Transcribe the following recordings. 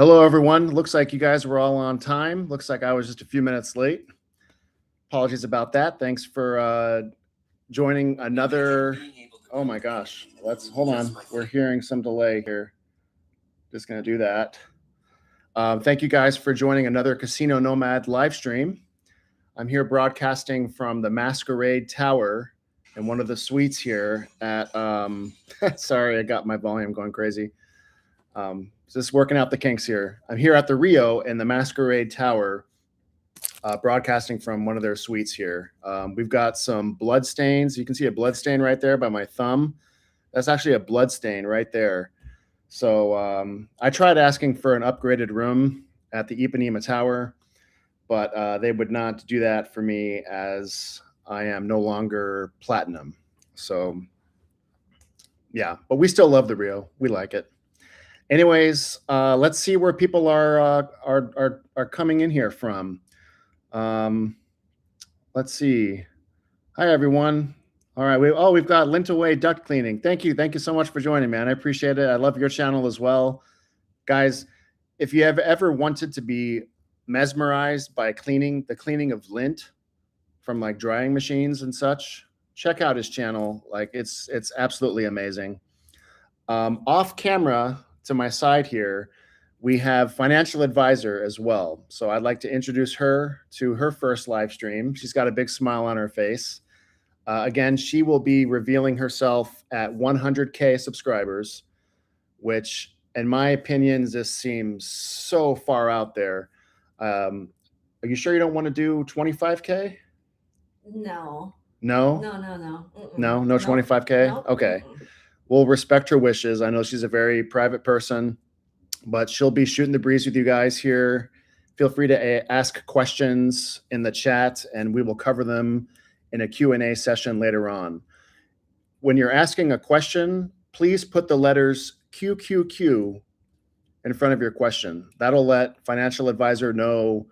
Hello, everyone. Looks like you guys were all on time. Looks like I was just a few minutes late. Apologies about that. Thanks for joining another. Oh my gosh. Hold on. We're hearing some delay here. Just going to do that. Thank you guys for joining another Casino Nomad live stream. I'm here broadcasting from the Masquerade Tower in one of the suites here at. Sorry, I got my volume going crazy. Just working out the kinks here. I'm here at the Rio in the Masquerade Tower, broadcasting from one of their suites here. We've got some blood stains. You can see a blood stain right there by my thumb. That's actually a blood stain right there. So I tried asking for an upgraded room at the Ipanema Tower, but they would not do that for me as I am no longer platinum. So yeah, but we still love the Rio. We like it. Anyways, let's see where people are coming in here from. Let's see. Hi, everyone. All right. We've got Lintaway Duct Cleaning. Thank you. Thank you so much for joining, man. I appreciate it. I love your channel as well. Guys, if you have ever wanted to be mesmerized by the cleaning of lint from like drying machines and such, check out his channel. Like it's absolutely amazing. Off camera, to my side here, we have financial advisor as well. So I'd like to introduce her to her first live stream. She's got a big smile on her face. Again, she will be revealing herself at 100K subscribers, which in my opinion, this seems so far out there. Are you sure you don't want to do 25K? No. No? No. No 25K? Nope. Okay. We'll respect her wishes. I know she's a very private person, but she'll be shooting the breeze with you guys here. Feel free to ask questions in the chat, and we will cover them in a Q&A session later on. When you're asking a question, please put the letters QQQ in front of your question. That'll let financial advisor know,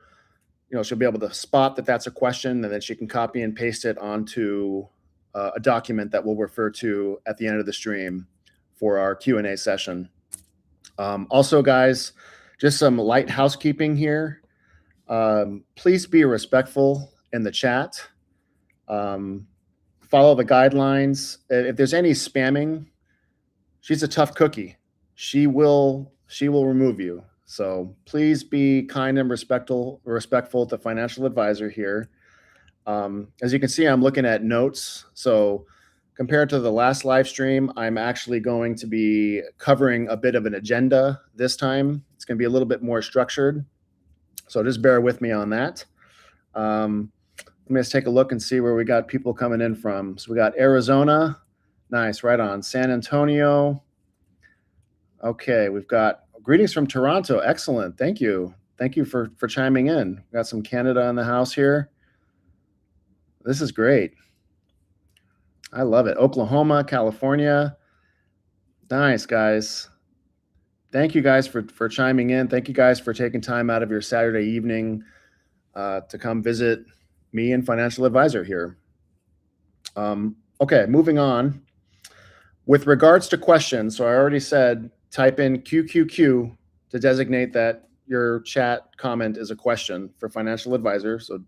she'll be able to spot that that's a question, and then she can copy and paste it onto a document that we'll refer to at the end of the stream for our Q&A session. Also, guys, just some light housekeeping here. Please be respectful in the chat. Follow the guidelines. If there's any spamming, she's a tough cookie. She will remove you. So please be kind and respectful to financial advisor here. As you can see, I'm looking at notes. So compared to the last live stream, I'm actually going to be covering a bit of an agenda this time. It's going to be a little bit more structured. So just bear with me on that. Let me just take a look and see where we got people coming in from. So we got Arizona. Nice, right on. San Antonio. Okay, we've got greetings from Toronto. Excellent. Thank you. Thank you for chiming in. We got some Canada in the house here. This is great. I love it. Oklahoma, California. Nice, guys. Thank you guys for chiming in. Thank you guys for taking time out of your Saturday evening to come visit me and financial advisor here. Okay, moving on. With regards to questions, so I already said type in QQQ to designate that your chat comment is a question for financial advisor. So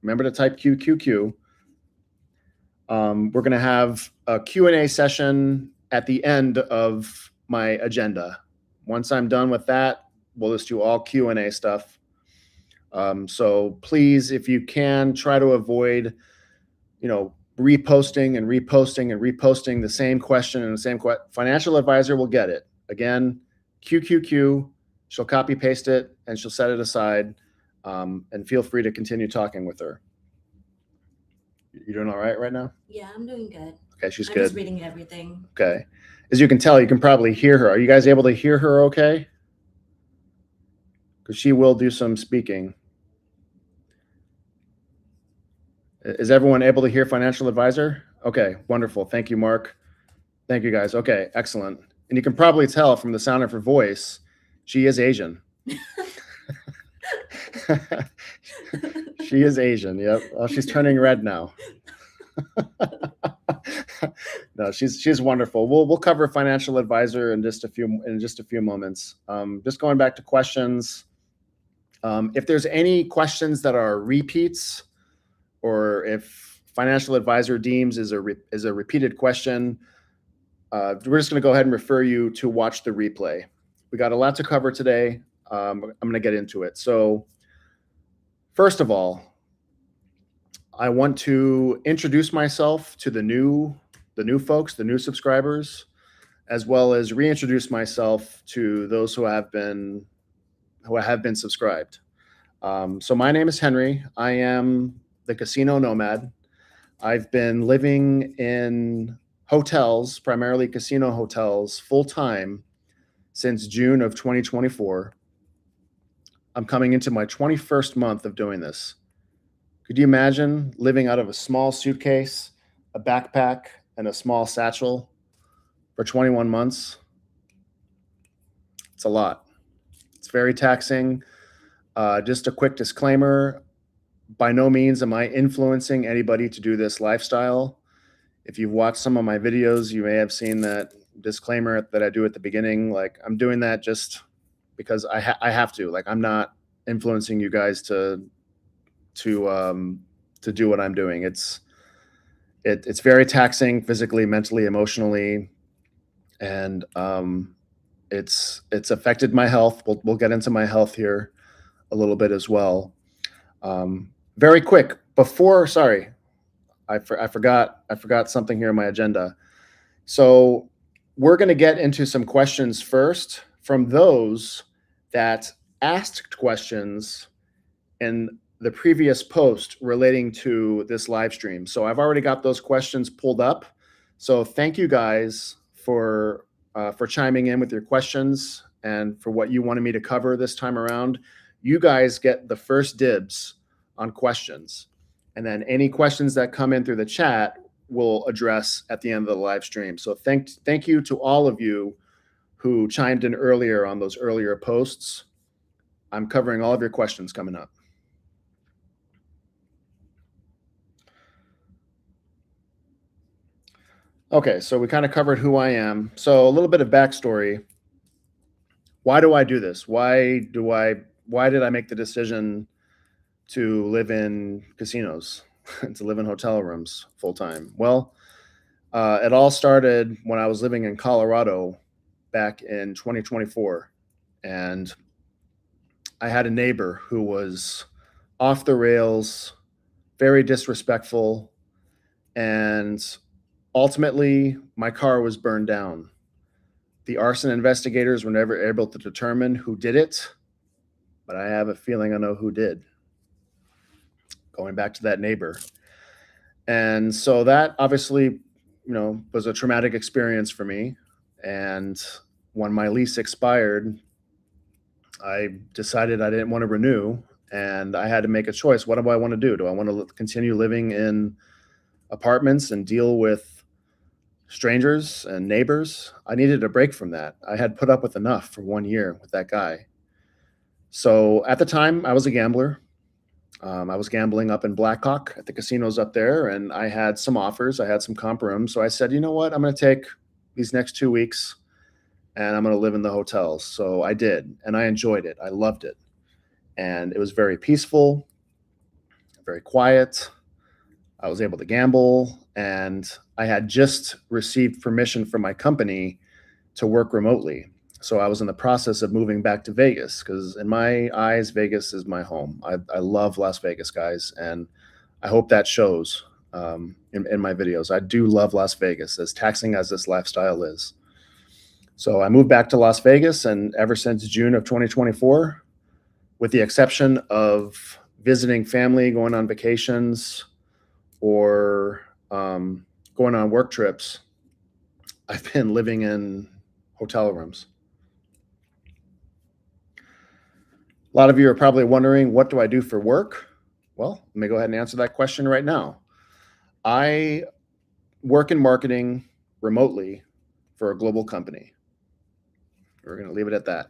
remember to type QQQ. We're going to have a Q&A session at the end of my agenda. Once I'm done with that, we'll just do all Q&A stuff. So please, if you can, try to avoid, reposting and reposting the same question and the same question. Financial advisor will get it. Again, QQQ, she'll copy paste it and she'll set it aside, and feel free to continue talking with her. You doing all right now? Yeah, I'm doing good. Okay, she's I'm good. just reading everything. Okay. As you can tell, you can probably hear her. Are you guys able to hear her okay? Because she will do some speaking. Is everyone able to hear financial advisor? Okay, wonderful. Thank you, Mark. Thank you, guys. Okay, excellent. And you can probably tell from the sound of her voice, she is Asian. She is Asian, yep. Oh, she's turning red now. No, she's wonderful. We'll cover financial advisor in just a few moments. Just going back to questions. If there's any questions that are repeats, or if financial advisor deems is a repeated question, we're just going to go ahead and refer you to watch the replay. We got a lot to cover today. I'm going to get into it. So, first of all, I want to introduce myself to the new folks, the new subscribers, as well as reintroduce myself to those who have been subscribed. So my name is Henry. I am the casino nomad. I've been living in hotels, primarily casino hotels, full time since June of 2024. I'm coming into my 21st month of doing this. Could you imagine living out of a small suitcase, a backpack, and a small satchel for 21 months? It's a lot. It's very taxing. Just a quick disclaimer, by no means am I influencing anybody to do this lifestyle. If you've watched some of my videos, you may have seen that disclaimer that I do at the beginning. Like, I'm doing that just because I have to. Like, I'm not influencing you guys to do what I'm doing. It's very taxing physically, mentally, emotionally, and it's affected my health. We'll get into my health here a little bit as well. Very quick before, sorry, I forgot something here in my agenda. So we're going to get into some questions first from those that asked questions in the previous post relating to this live stream. So I've already got those questions pulled up. So thank you guys for chiming in with your questions and for what you wanted me to cover this time around. You guys get the first dibs on questions. And then any questions that come in through the chat we'll address at the end of the live stream. So thank you to all of you who chimed in earlier on those earlier posts. I'm covering all of your questions coming up. Okay, so we kind of covered who I am. So a little bit of backstory. Why do I do this? Why did I make the decision to live in casinos, to live in hotel rooms full time? Well, it all started when I was living in Colorado back in 2024. And I had a neighbor who was off the rails, very disrespectful, and ultimately my car was burned down. The arson investigators were never able to determine who did it, but I have a feeling I know who did. Going back to that neighbor. And so that obviously, was a traumatic experience for me. And when my lease expired, I decided I didn't want to renew, and I had to make a choice. What do I want to do? Do I want to continue living in apartments and deal with strangers and neighbors? I needed a break from that. I had put up with enough for 1 year with that guy. So at the time, I was a gambler. I was gambling up in Blackhawk at the casinos up there, and I had some offers. I had some comp rooms. So I said, you know what? I'm going to take these next 2 weeks, and I'm going to live in the hotels. So I did, and I enjoyed it. I loved it. And it was very peaceful, very quiet. I was able to gamble, and I had just received permission from my company to work remotely. So I was in the process of moving back to Vegas because in my eyes, Vegas is my home. I love Las Vegas, guys, and I hope that shows in my videos. I do love Las Vegas, as taxing as this lifestyle is. So I moved back to Las Vegas, and ever since June of 2024, with the exception of visiting family, going on vacations, or going on work trips, I've been living in hotel rooms. A lot of you are probably wondering, what do I do for work? Well, let me go ahead and answer that question right now. I work in marketing remotely for a global company. We're going to leave it at that.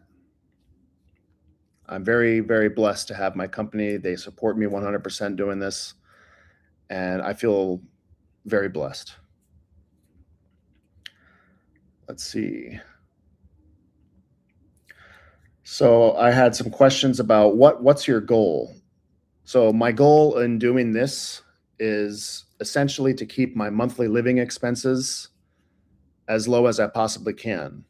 I'm very, very blessed to have my company. They support me 100% doing this, and I feel very blessed. let's see. So I had some questions about what's your goal? So my goal in doing this is essentially to keep my monthly living expenses as low as I possibly can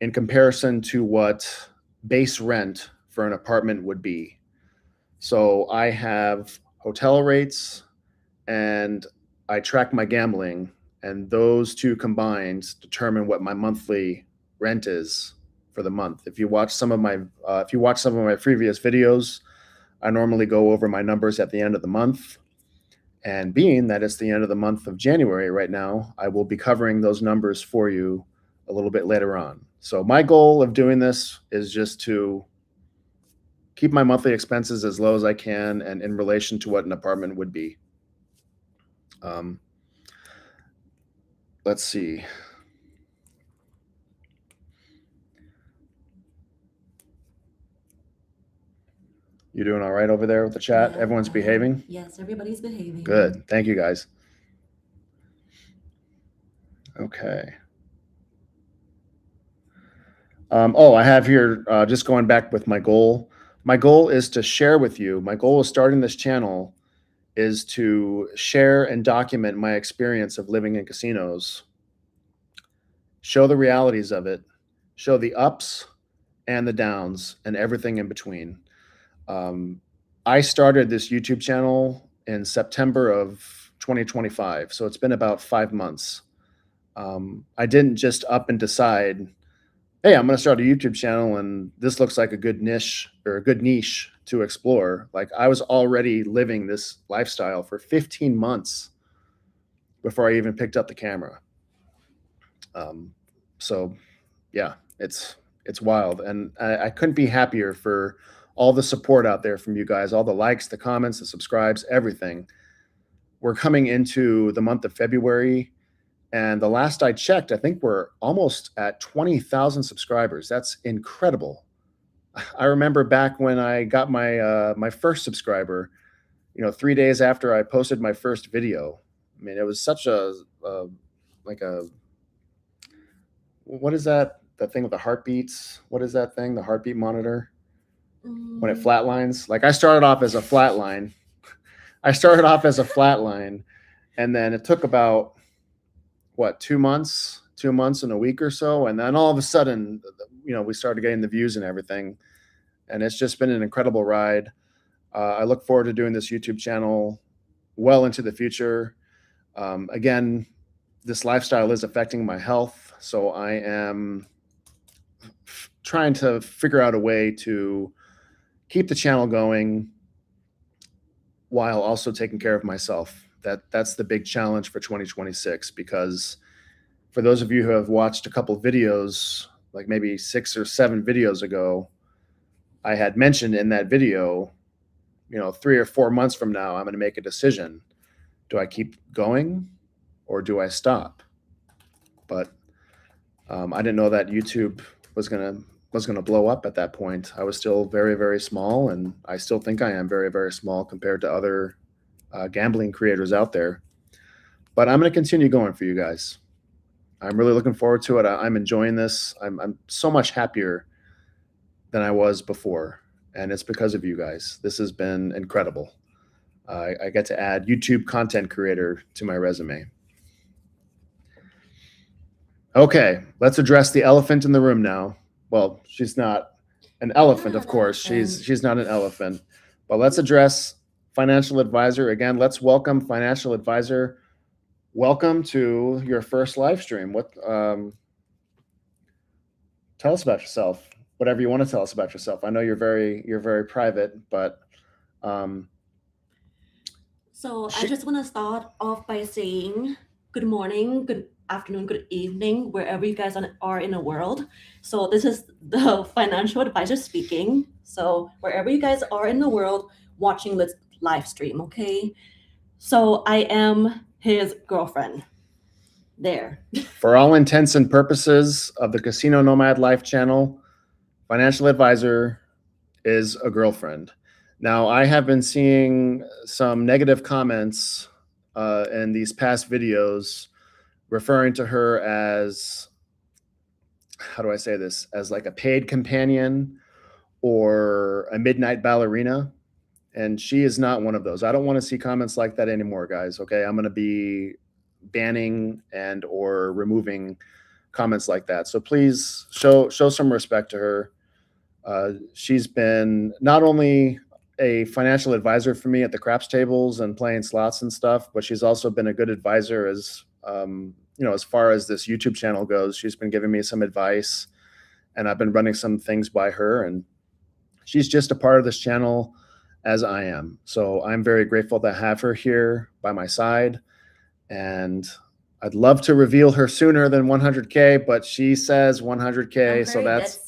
in comparison to what base rent for an apartment would be. So I have hotel rates and I track my gambling, and those two combined determine what my monthly rent is for the month. If you watch some of my previous videos, I normally go over my numbers at the end of the month. And being that it's the end of the month of January right now, I will be covering those numbers for you a little bit later on. So my goal of doing this is just to keep my monthly expenses as low as I can and in relation to what an apartment would be. Let's see. You doing all right over there with the chat? Yeah, Everyone's behaving? Yes, everybody's behaving. Good. Thank you, guys. Okay. I have here, just going back with my goal. My goal is to share with you. My goal of starting this channel is to share and document my experience of living in casinos, show the realities of it, show the ups and the downs and everything in between. I started this YouTube channel in September of 2025, so it's been about 5 months. I didn't just up and decide, hey, I'm going to start a YouTube channel and this looks like a good niche or a good niche to explore. Like, I was already living this lifestyle for 15 months before I even picked up the camera. So yeah, it's wild. And I couldn't be happier for all the support out there from you guys, all the likes, the comments, the subscribes, everything. We're coming into the month of February, and the last I checked, I think we're almost at 20,000 subscribers. That's incredible. I remember back when I got my first subscriber, 3 days after I posted my first video. I mean, it was such a like a, what is that? The thing with the heartbeats? What is that thing? The heartbeat monitor? When it flatlines? Like, I started off as a flatline. And then it took about, what, 2 months? 2 months and a week or so, and then all of a sudden, we started getting the views and everything, and it's just been an incredible ride. I look forward to doing this YouTube channel well into the future. Again, this lifestyle is affecting my health, so I am trying to figure out a way to keep the channel going while also taking care of myself. That's the big challenge for 2026, because for those of you who have watched a couple videos, like maybe 6 or 7 videos ago, I had mentioned in that video, 3 or 4 months from now, I'm going to make a decision. Do I keep going or do I stop? But I didn't know that YouTube was going to blow up at that point. I was still very, very small, and I still think I am very, very small compared to other gambling creators out there. But I'm going to continue going for you guys. I'm really looking forward to it. I'm enjoying this. I'm so much happier than I was before, and it's because of you guys. This has been incredible. I get to add YouTube content creator to my resume. Okay, let's address the elephant in the room now. Well, she's not an elephant, of course. She's not an elephant. But let's address financial advisor. Again, let's welcome financial advisor. Welcome to your first live stream. Tell us about yourself. Whatever you want to tell us about yourself. I know you're very private, but So I just want to start off by saying good morning, good afternoon, good evening, wherever you guys are in the world. So this is the financial advisor speaking. So wherever you guys are in the world watching this live stream, okay? So I am his girlfriend. There. For all intents and purposes of the Casino Nomad Life channel, financial advisor is a girlfriend. Now, I have been seeing some negative comments in these past videos referring to her as how do I say this, as like a paid companion or a midnight ballerina. And she is not one of those. I don't want to see comments like that anymore, guys. Okay. I'm going to be banning and or removing comments like that. So please show some respect to her. She's been not only a financial advisor for me at the craps tables and playing slots and stuff, but she's also been a good advisor as as far as this YouTube channel goes. She's been giving me some advice, and I've been running some things by her, and she's just a part of this channel as I am. So I'm very grateful to have her here by my side, and I'd love to reveal her sooner than 100K, but she says 100K. So that's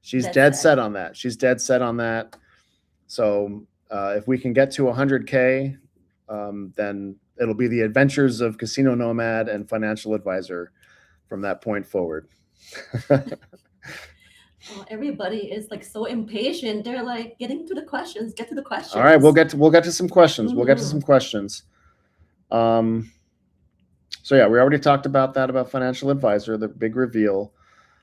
she's dead set on that. She's dead set on that. So if we can get to 100K, then it'll be the adventures of Casino Nomad and financial advisor from that point forward. Oh, everybody is like so impatient. They're like getting to the questions. Get to the questions. All right, we'll get to some questions. We'll get to some questions. So yeah, we already talked about that, about financial advisor, the big reveal.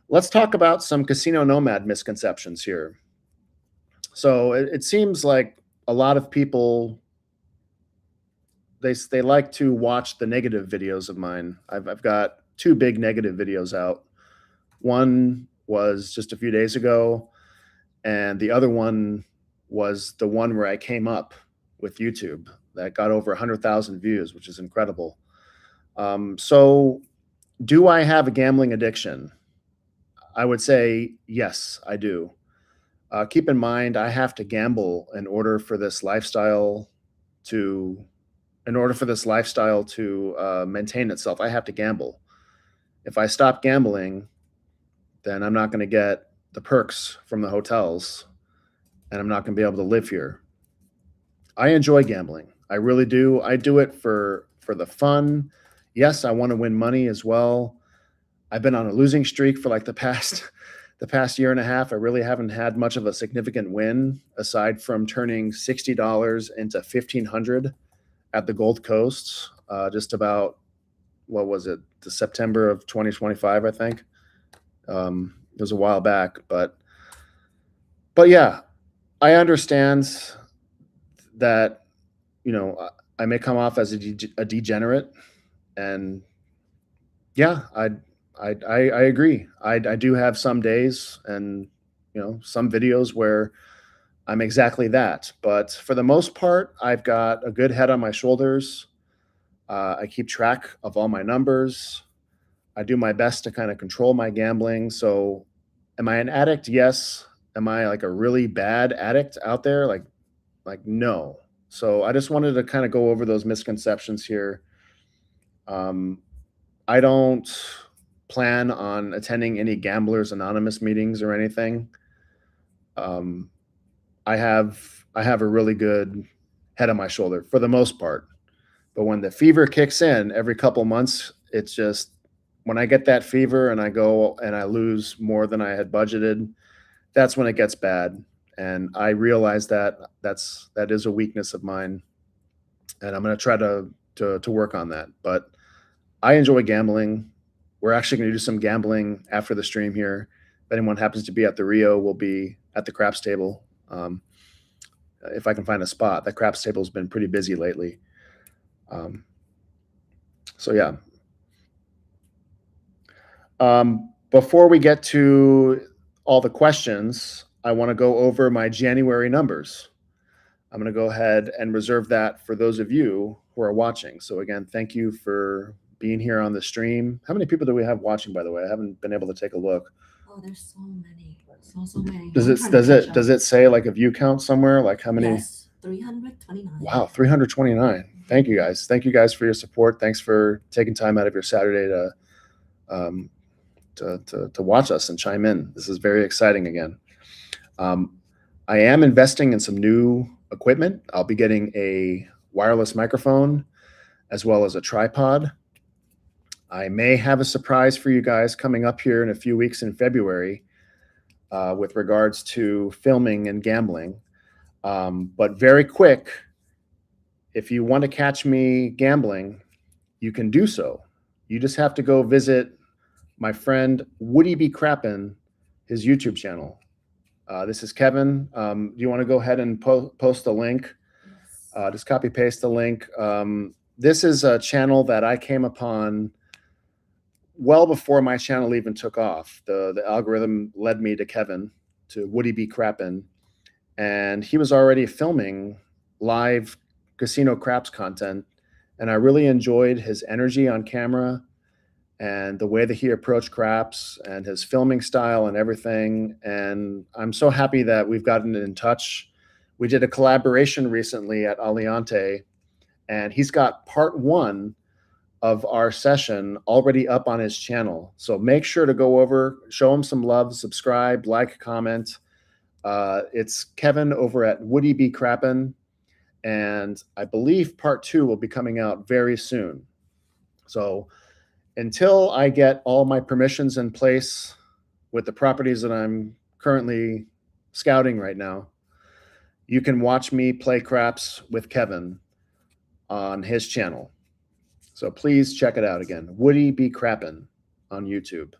Let's talk about some Casino Nomad misconceptions here. So it seems like a lot of people, they like to watch the negative videos of mine. I've got 2 big negative videos out. One was just a few days ago, and the other one was the one where I came up with YouTube that got over 100,000 views, which is incredible. So do I have a gambling addiction? I would say yes, I do. Keep in mind, I have to gamble in order for this lifestyle to maintain itself. I have to gamble. If I stop gambling, then I'm not going to get the perks from the hotels, and I'm not going to be able to live here. I enjoy gambling. I really do. I do it for the fun. Yes, I want to win money as well. I've been on a losing streak for like the past year and a half. I really haven't had much of a significant win aside from turning $60 into $1,500 at the Gold Coast. Just about, what was it, the September of 2025, I think. It was a while back, but yeah, I understand that, I may come off as a degenerate, and yeah, I agree. I do have some days and, some videos where I'm exactly that. But for the most part, I've got a good head on my shoulders. I keep track of all my numbers. I do my best to kind of control my gambling. So am I an addict? Yes. Am I like a really bad addict out there? Like no. So I just wanted to kind of go over those misconceptions here. I don't plan on attending any Gamblers Anonymous meetings or anything. I have a really good head on my shoulder for the most part. But when the fever kicks in every couple months, it's just, when I get that fever and I go and I lose more than I had budgeted, that's when it gets bad. And I realize that is a weakness of mine, and I'm going to try to work on that. But I enjoy gambling. We're actually going to do some gambling after the stream here. If anyone happens to be at the Rio, we'll be at the craps table. If I can find a spot. The craps table has been pretty busy lately. So yeah. Before we get to all the questions, I want to go over my January numbers. I'm going to go ahead and reserve that for those of you who are watching. So again, thank you for being here on the stream. How many people do we have watching, by the way? I haven't been able to take a look. Oh, there's so many. So many. Does it say like a view count somewhere? Like how many? Yes, 329. Wow, 329. Thank you guys. Thank you guys for your support. Thanks for taking time out of your Saturday to watch us and chime in. This is very exciting again. I am investing in some new equipment. I'll be getting a wireless microphone as well as a tripod. I may have a surprise for you guys coming up here in a few weeks in February with regards to filming and gambling. But very quick, if you want to catch me gambling, you can do so. You just have to go visit my friend Woody B. Crappin, his YouTube channel. This is Kevin. Do you want to go ahead and post the link? Yes. Just copy paste the link. This is a channel that I came upon well before my channel even took off. The algorithm led me to Kevin, to Woody B. Crappin, and he was already filming live casino craps content, and I really enjoyed his energy on camera and the way that he approached craps and his filming style and everything. And I'm so happy that we've gotten in touch. We did a collaboration recently at Aliante, and he's got part 1 of our session already up on his channel. So make sure to go over, show him some love, subscribe, like, comment. It's Kevin over at Woody B. Crappin, and I believe part 2 will be coming out very soon. So until I get all my permissions in place with the properties that I'm currently scouting right now, you can watch me play craps with Kevin on his channel. So please check it out again. Woody B. Crappin on YouTube.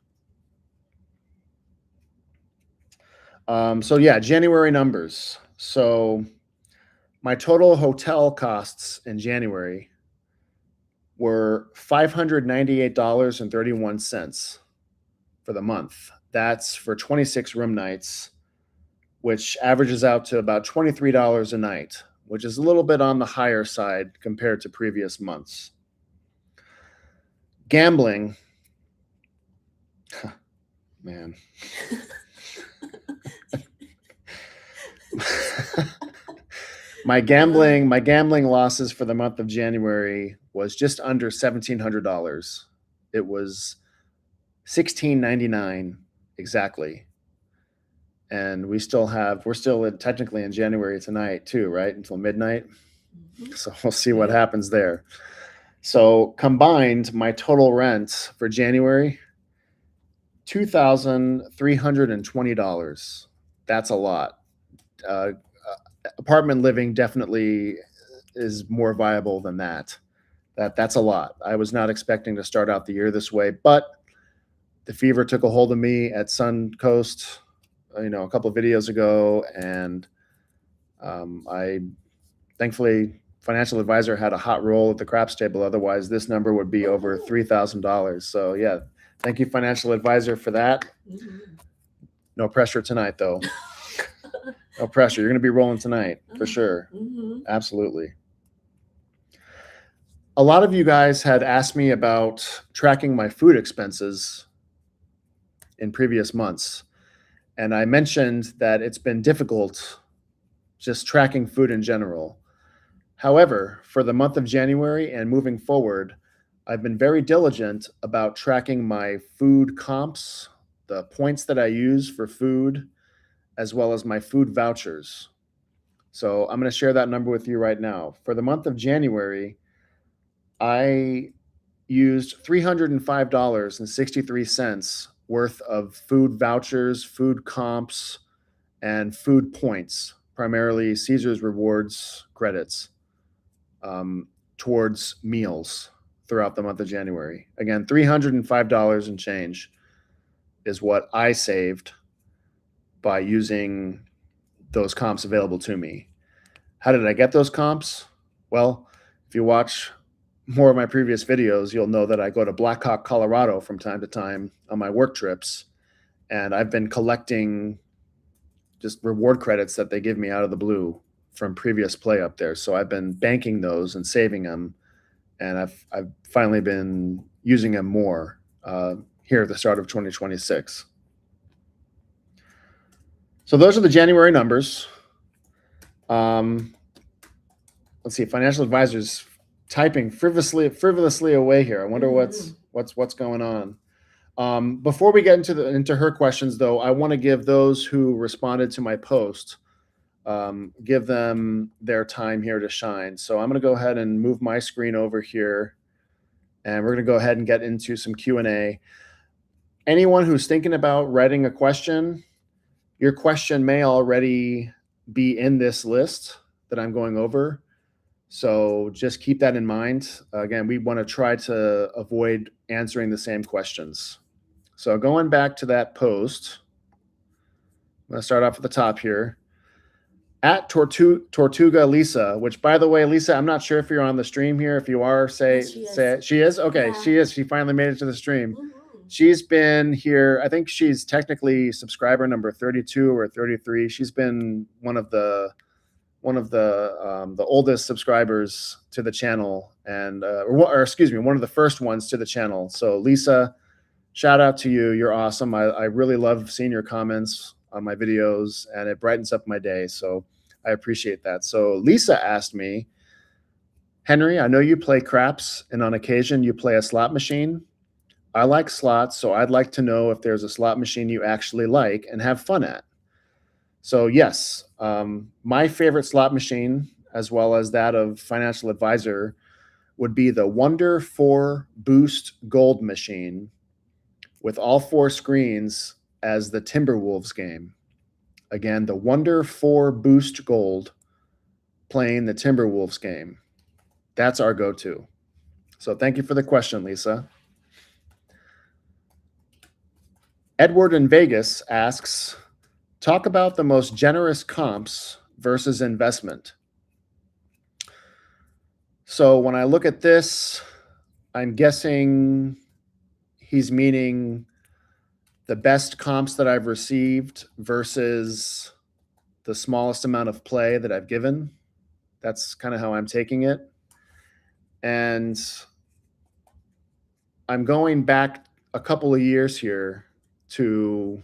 So yeah, January numbers. So my total hotel costs in January were $598.31 for the month. That's for 26 room nights, which averages out to about $23 a night, which is a little bit on the higher side compared to previous months. Gambling, man. My gambling losses for the month of January was just under $1,700. It was $1,699 exactly. And we're still technically in January tonight too, right? Until midnight. Mm-hmm. So we'll see what happens there. So combined, my total rent for January, $2,320. That's a lot. Apartment living definitely is more viable than that. That's a lot. I was not expecting to start out the year this way, but the fever took a hold of me at Suncoast, a couple of videos ago, and I thankfully financial advisor had a hot roll at the craps table. Otherwise, this number would be over $3,000. So yeah, thank you, financial advisor, for that. Mm-hmm. No pressure tonight, though. No pressure. You're going to be rolling tonight for sure. Mm-hmm. Absolutely. A lot of you guys had asked me about tracking my food expenses in previous months. And I mentioned that it's been difficult just tracking food in general. However, for the month of January and moving forward, I've been very diligent about tracking my food comps, the points that I use for food, as well as my food vouchers. So I'm going to share that number with you right now. For the month of January, I used $305.63 worth of food vouchers, food comps, and food points, primarily Caesar's Rewards credits, towards meals throughout the month of January. Again, $305 and change is what I saved by using those comps available to me. How did I get those comps? Well, if you watch more of my previous videos, you'll know that I go to Black Hawk, Colorado from time to time on my work trips, and I've been collecting just reward credits that they give me out of the blue from previous play up there. So I've been banking those and saving them, and I've finally been using them more here at the start of 2026. So those are the January numbers. Let's see, financial advisors typing frivolously away here. I wonder what's going on. Before we get into her questions, though, I want to give those who responded to my post, give them their time here to shine. So I'm going to go ahead and move my screen over here, and we're going to go ahead and get into some Q&A. Anyone who's thinking about writing a question, your question may already be in this list that I'm going over. So just keep that in mind. Again, we want to try to avoid answering the same questions. So going back to that post, I'm going to start off at the top here. At Tortuga Lisa, which, by the way, Lisa, I'm not sure if you're on the stream here. If you are, say Yes, she is. say it. She is? Okay, Yeah. she is. She finally made it to the stream. Mhm. She's been here. I think she's technically subscriber number 32 or 33. She's been one of the oldest subscribers to the channel, and or excuse me, one of the first ones to the channel. So Lisa, shout out to you. You're awesome. I really love seeing your comments on my videos, and it brightens up my day. So I appreciate that. So Lisa asked me, Henry, I know you play craps, and on occasion you play a slot machine. I like slots, so I'd like to know if there's a slot machine you actually like and have fun at. So yes, my favorite slot machine, as well as that of Financial Advisor, would be the Wonder 4 Boost Gold machine with all 4 screens as the Timberwolves game. Again, the Wonder 4 Boost Gold playing the Timberwolves game. That's our go-to. So thank you for the question, Lisa. Edward in Vegas asks, talk about the most generous comps versus investment. So when I look at this, I'm guessing he's meaning the best comps that I've received versus the smallest amount of play that I've given. That's kind of how I'm taking it. And I'm going back a couple of years here to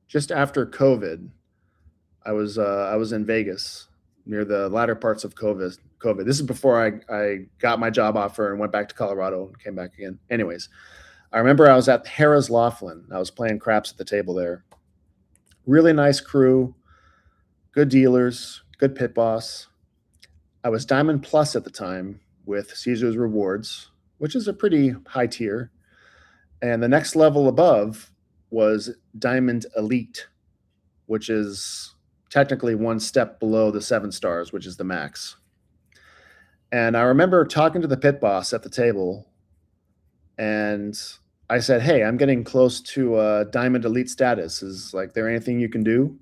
just after COVID. I was in Vegas near the latter parts of COVID. This is before I got my job offer and went back to Colorado and came back again. Anyways, I remember I was at Harrah's Laughlin. I was playing craps at the table there. Really nice crew, good dealers, good pit boss. I was Diamond Plus at the time with Caesar's Rewards, which is a pretty high tier. And the next level above was Diamond Elite, which is technically one step below the 7 stars, which is the max. And I remember talking to the pit boss at the table, and I said, hey, I'm getting close to Diamond Elite status. Is like there anything you can do?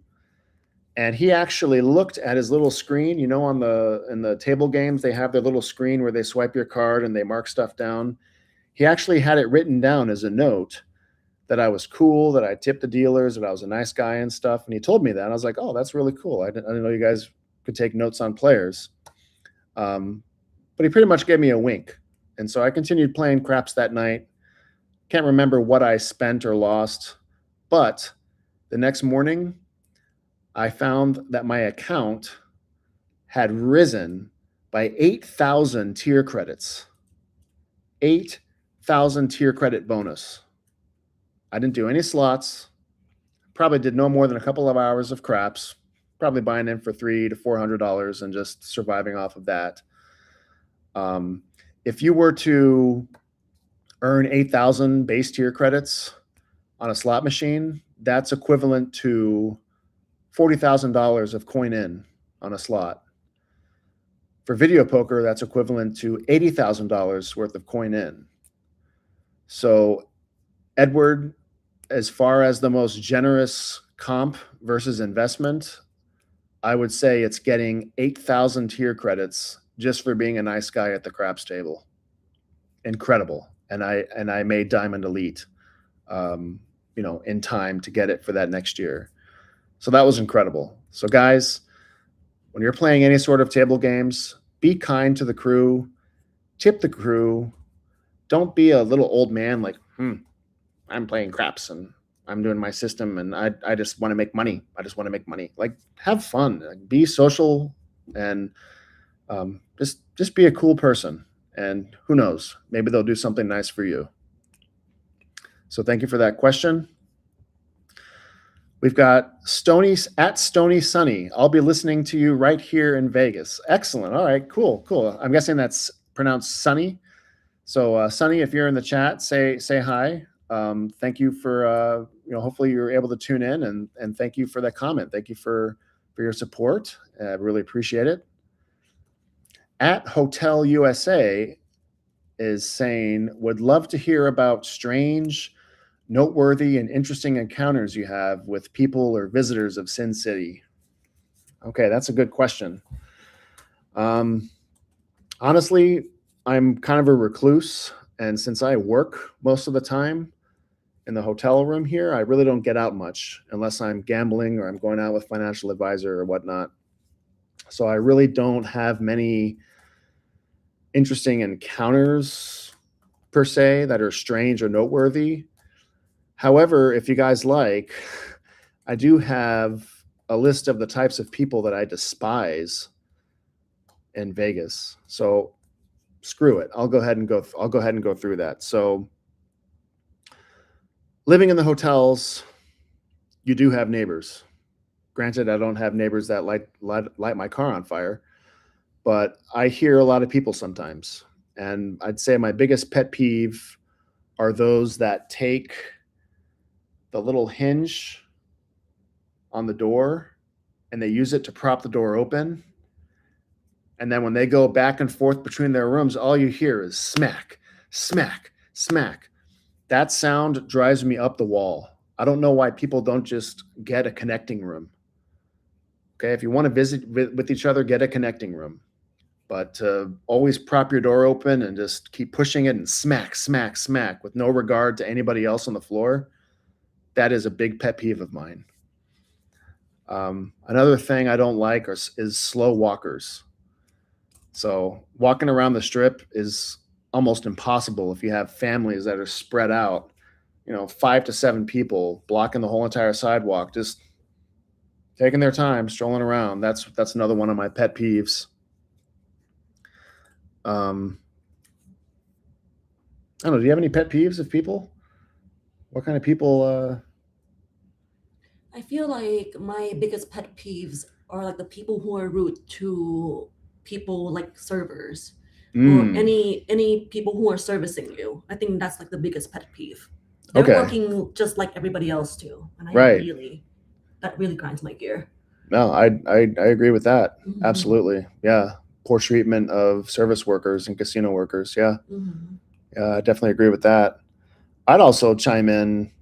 And he actually looked at his little screen. You know, in the table games, they have their little screen where they swipe your card and they mark stuff down. He actually had it written down as a note that I was cool, that I tipped the dealers, that I was a nice guy and stuff. And he told me that. And I was like, oh, that's really cool. I didn't know you guys could take notes on players. But he pretty much gave me a wink. And so I continued playing craps that night. Can't remember what I spent or lost. But the next morning, I found that my account had risen by 8,000 tier credits. 8,000 tier credit bonus. I didn't do any slots. Probably did no more than a couple of hours of craps. Probably buying in for $300 to $400 and just surviving off of that. If you were to earn 8,000 base tier credits on a slot machine, that's equivalent to $40,000 of coin in on a slot. For video poker, that's equivalent to $80,000 worth of coin in. So, Edward, as far as the most generous comp versus investment, I would say it's getting 8,000 tier credits just for being a nice guy at the craps table. Incredible. And I made Diamond Elite, in time to get it for that next year. So that was incredible. So guys, when you're playing any sort of table games, be kind to the crew, tip the crew. Don't be a little old man like, I'm playing craps and I'm doing my system and I just want to make money. I just want to make money. Like, have fun, like, be social, and just be a cool person. And who knows, maybe they'll do something nice for you. So thank you for that question. We've got Stony Sunny. I'll be listening to you right here in Vegas. Excellent. All right, cool. I'm guessing that's pronounced Sunny. So Sunny, if you're in the chat, say hi. Thank you for hopefully you're able to tune in, and thank you for that comment. Thank you for your support. I really appreciate it. At Hotel USA is saying, would love to hear about strange noteworthy and interesting encounters you have with people or visitors of Sin City? Okay, that's a good question. Honestly, I'm kind of a recluse, and since I work most of the time in the hotel room here, I really don't get out much unless I'm gambling or I'm going out with financial advisor or whatnot. So I really don't have many interesting encounters per se that are strange or noteworthy. However, if you guys like, I do have a list of the types of people that I despise in Vegas. So screw it. I'll go ahead and go through that. So living in the hotels, you do have neighbors. Granted, I don't have neighbors that light my car on fire, but I hear a lot of people sometimes. And I'd say my biggest pet peeve are those that take the little hinge on the door and they use it to prop the door open. And then when they go back and forth between their rooms, all you hear is smack, smack, smack. That sound drives me up the wall. I don't know why people don't just get a connecting room. Okay, if you want to visit with each other, get a connecting room. But always prop your door open and just keep pushing it and smack, smack, smack with no regard to anybody else on the floor, that is a big pet peeve of mine. Another thing I don't like is slow walkers. So walking around the strip is almost impossible if you have families that are spread out, 5 to 7 people blocking the whole entire sidewalk, just taking their time, strolling around. That's another one of my pet peeves. I don't know. Do you have any pet peeves of people? What kind of people? I feel like my biggest pet peeves are like the people who are rude to people like servers or any people who are servicing you. I think that's like the biggest pet peeve. They're Okay. working just like everybody else too, and Right. That really grinds my gear. No, I agree with that. Mhm. Absolutely. Yeah. Poor treatment of service workers and casino workers. Yeah. Mhm. Yeah, I definitely agree with that. I'd also chime in.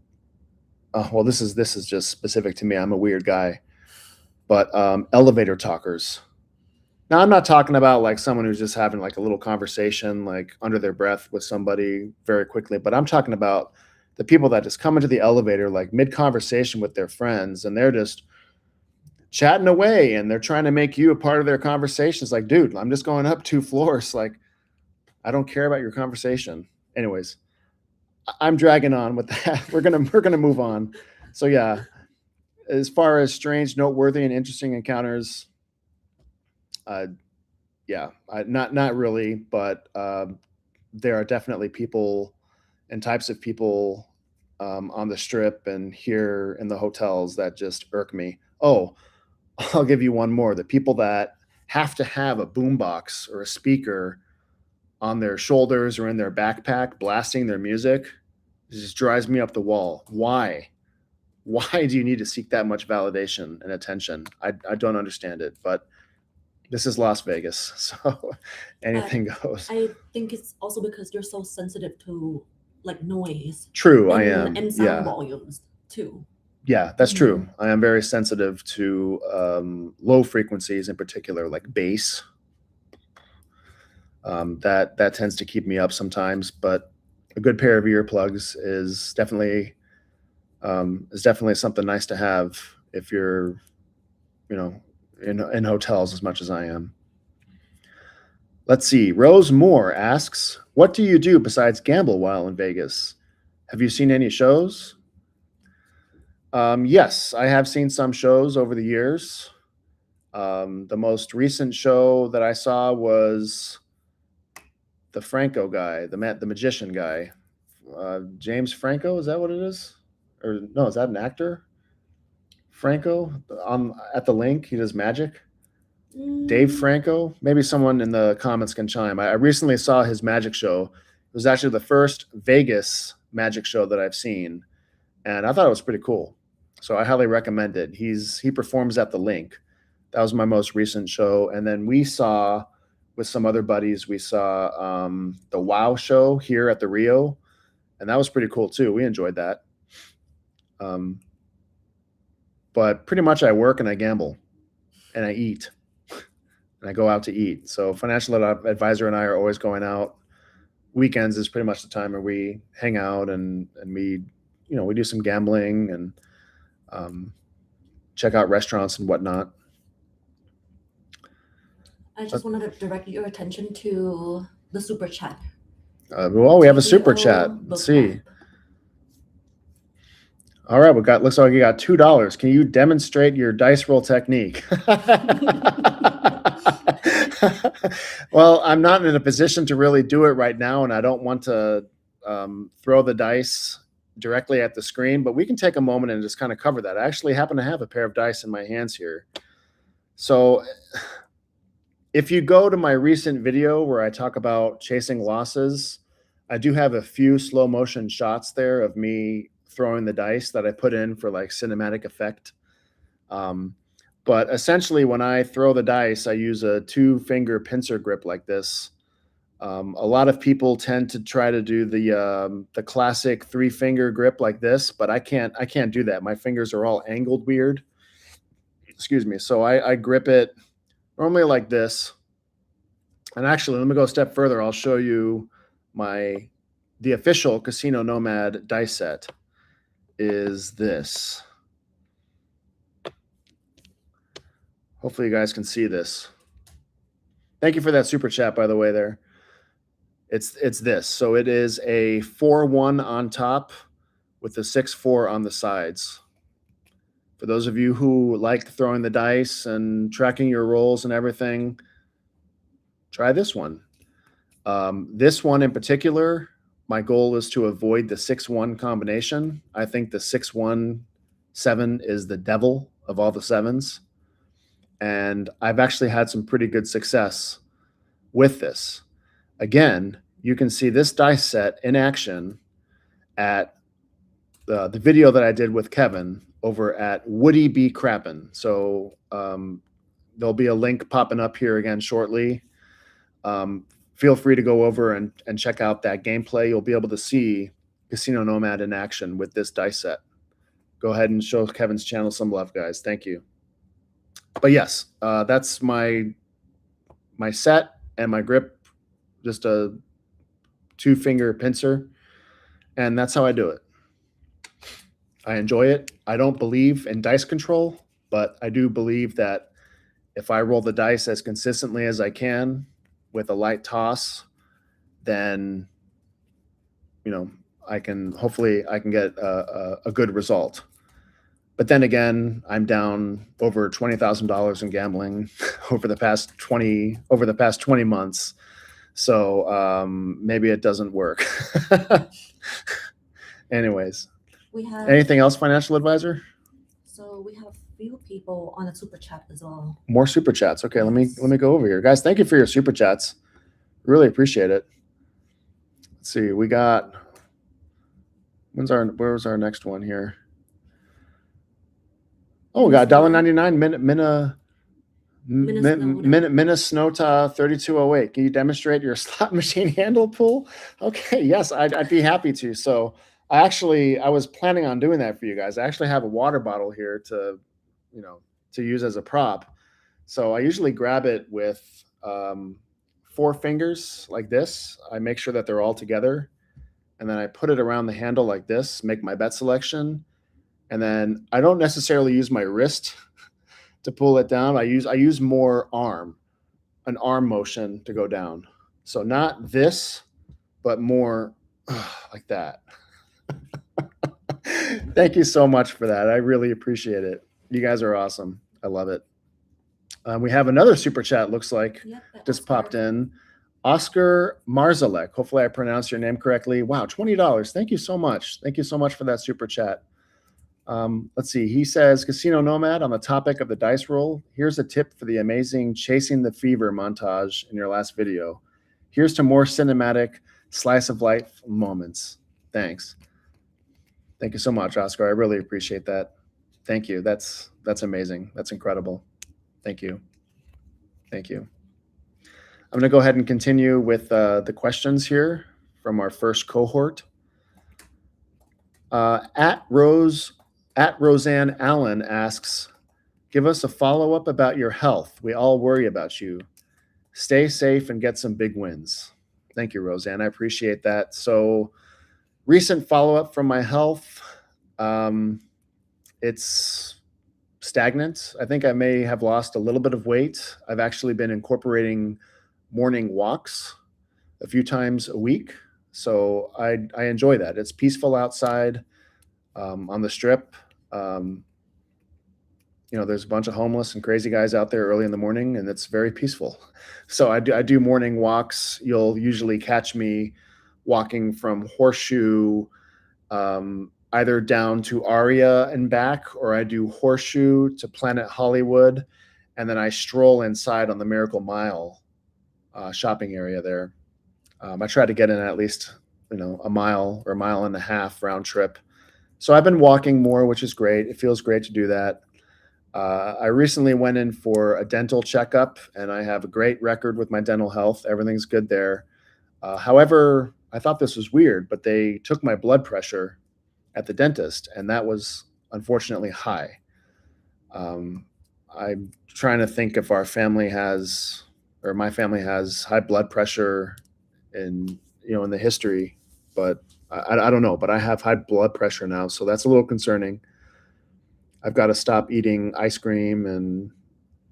Well, this is just specific to me. I'm a weird guy, but elevator talkers. Now, I'm not talking about like someone who's just having like a little conversation, like under their breath with somebody very quickly, but I'm talking about the people that just come into the elevator like mid conversation with their friends and they're just chatting away and they're trying to make you a part of their conversation. It's like, dude, I'm just going up 2 floors. Like, I don't care about your conversation. Anyways, I'm dragging on with that. We're gonna move on. So yeah, as far as strange, noteworthy, and interesting encounters, not really, but there are definitely people and types of people on the strip and here in the hotels that just irk me. Oh, I'll give you one more. The people that have to have a boombox or a speaker on their shoulders or in their backpack blasting their music, it just drives me up the wall. Why? Why do you need to seek that much validation and attention? I don't understand it, but this is Las Vegas, so anything goes. I think it's also because you're so sensitive to like noise. True, I am. And sound volumes too. Yeah, that's true. I am very sensitive to low frequencies in particular, like bass. That tends to keep me up sometimes, but a good pair of earplugs is definitely something nice to have if you're, in hotels as much as I am. Let's see. Rose Moore asks, "What do you do besides gamble while in Vegas? Have you seen any shows?" Yes, I have seen some shows over the years. The most recent show that I saw was the Franco guy, the magician guy. James Franco, is that what it is? Or no, is that an actor? Franco at the link, he does magic. Dave Franco, maybe someone in the comments can chime. I recently saw his magic show. It was actually the first Vegas magic show that I've seen, and I thought it was pretty cool. So I highly recommend it. He performs at the link. That was my most recent show, and then we saw with some other buddies. We saw the Wow show here at the Rio, and that was pretty cool too. We enjoyed that. But pretty much I work and I gamble and I eat and I go out to eat. So financial advisor and I are always going out. Weekends is pretty much the time where we hang out and we, we do some gambling and check out restaurants and whatnot. I just wanted to direct your attention to the super chat. Well, we have a super chat. Let's see. All right, looks like you got $2. Can you demonstrate your dice roll technique? Well, I'm not in a position to really do it right now, and I don't want to throw the dice directly at the screen, but we can take a moment and just kind of cover that. I actually happen to have a pair of dice in my hands here. So if you go to my recent video where I talk about chasing losses, I do have a few slow motion shots there of me throwing the dice that I put in for like cinematic effect. But essentially when I throw the dice, I use a 2-finger pincer grip like this. A lot of people tend to try to do the classic 3-finger grip like this, but I can't do that. My fingers are all angled weird. Excuse me. So I grip it normally like this. And actually, let me go a step further. I'll show you the official Casino Nomad dice set is this. Hopefully you guys can see this. Thank you for that super chat, by the way, there. It's this. So it is a 4-1 on top with a 6-4 on the sides. For those of you who like throwing the dice and tracking your rolls and everything, try this one. This one in particular, my goal is to avoid the 6-1 combination. I think the 6-1-7 is the devil of all the sevens. And I've actually had some pretty good success with this. Again, you can see this dice set in action at the video that I did with Kevin over at Woody B. Crappin. So there'll be a link popping up here again shortly. Feel free to go over and check out that gameplay. You'll be able to see Casino Nomad in action with this dice set. Go ahead and show Kevin's channel some love, guys. Thank you. But yes, that's my set and my grip, just a 2-finger pincer, and that's how I do it. I enjoy it. I don't believe in dice control, but I do believe that if I roll the dice as consistently as I can with a light toss, then I can get a good result. But then again, I'm down over $20,000 in gambling over the past 20 months. So maybe it doesn't work. Anyways, anything else, financial advisor? So we have few people on the super chat as well. More super chats. Okay, yes. Let me go over here, guys. Thank you for your super chats. Really appreciate it. Let's see. We got. Where's our next one here? Oh, we got $1.99 Minnesota 3208. Can you demonstrate your slot machine handle pull? Okay, yes, I'd be happy to. So I was planning on doing that for you guys. I actually have a water bottle here to use as a prop. So I usually grab it with 4 fingers like this. I make sure that they're all together, and then I put it around the handle like this, make my bet selection. And then I don't necessarily use my wrist to pull it down. I use more an arm motion to go down. So not this, but more like that. Thank you so much for that. I really appreciate it. You guys are awesome. I love it. We have another super chat, looks like, just popped in. Oscar Marzalek. Hopefully I pronounced your name correctly. Wow, $20. Thank you so much. Thank you so much for that super chat. Let's see. He says, Casino Nomad, on the topic of the dice roll, here's a tip for the amazing Chasing the Fever montage in your last video. Here's to more cinematic slice of life moments. Thanks. Thank you so much, Oscar. I really appreciate that. Thank you. That's amazing. That's incredible. Thank you. Thank you. I'm going to go ahead and continue with the questions here from our first cohort. At Rose At Roseanne Allen asks, give us a follow-up about your health. We all worry about you. Stay safe and get some big wins. Thank you, Roseanne. I appreciate that. So recent follow-up from my health, it's stagnant. I think I may have lost a little bit of weight. I've actually been incorporating morning walks a few times a week. So I enjoy that. It's peaceful outside on the strip. There's a bunch of homeless and crazy guys out there early in the morning, and it's very peaceful. So I do morning walks. You'll usually catch me walking from Horseshoe either down to Aria and back, or I do Horseshoe to Planet Hollywood, and then I stroll inside on the Miracle Mile shopping area there. I try to get in at least a mile or a mile and a half round trip. So I've been walking more, which is great. It feels great to do that. I recently went in for a dental checkup, and I have a great record with my dental health. Everything's good there. However, I thought this was weird, but they took my blood pressure at the dentist, and that was unfortunately high. I'm trying to think if our family has, or my family has, high blood pressure in the history, but I don't know. But I have high blood pressure now, so that's a little concerning. I've got to stop eating ice cream,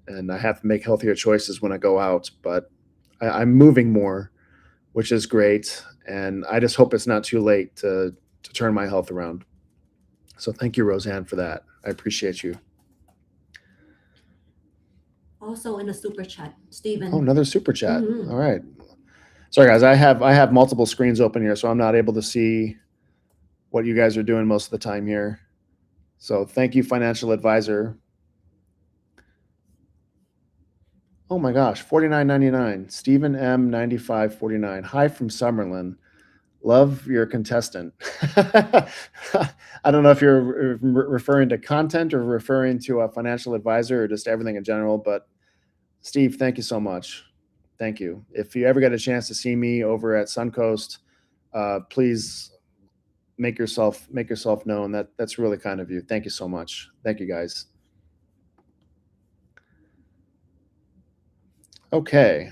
and I have to make healthier choices when I go out. But I'm moving more, which is great, and I just hope it's not too late to turn my health around. So thank you, Roseanne, for that. I appreciate you. Also in the super chat, Stephen. Oh, another super chat. Mm-hmm. All right. Sorry, guys. I have multiple screens open here, so I'm not able to see what you guys are doing most of the time here. So thank you, financial advisor. Oh my gosh, $49.99. Stephen M. 95.49. Hi from Summerlin. Love your contestant. I don't know if you're referring to content or referring to a financial advisor or just everything in general, but Steve, thank you so much. Thank you. If you ever get a chance to see me over at Suncoast, please make yourself known. That's really kind of you. Thank you so much. Thank you, guys. Okay.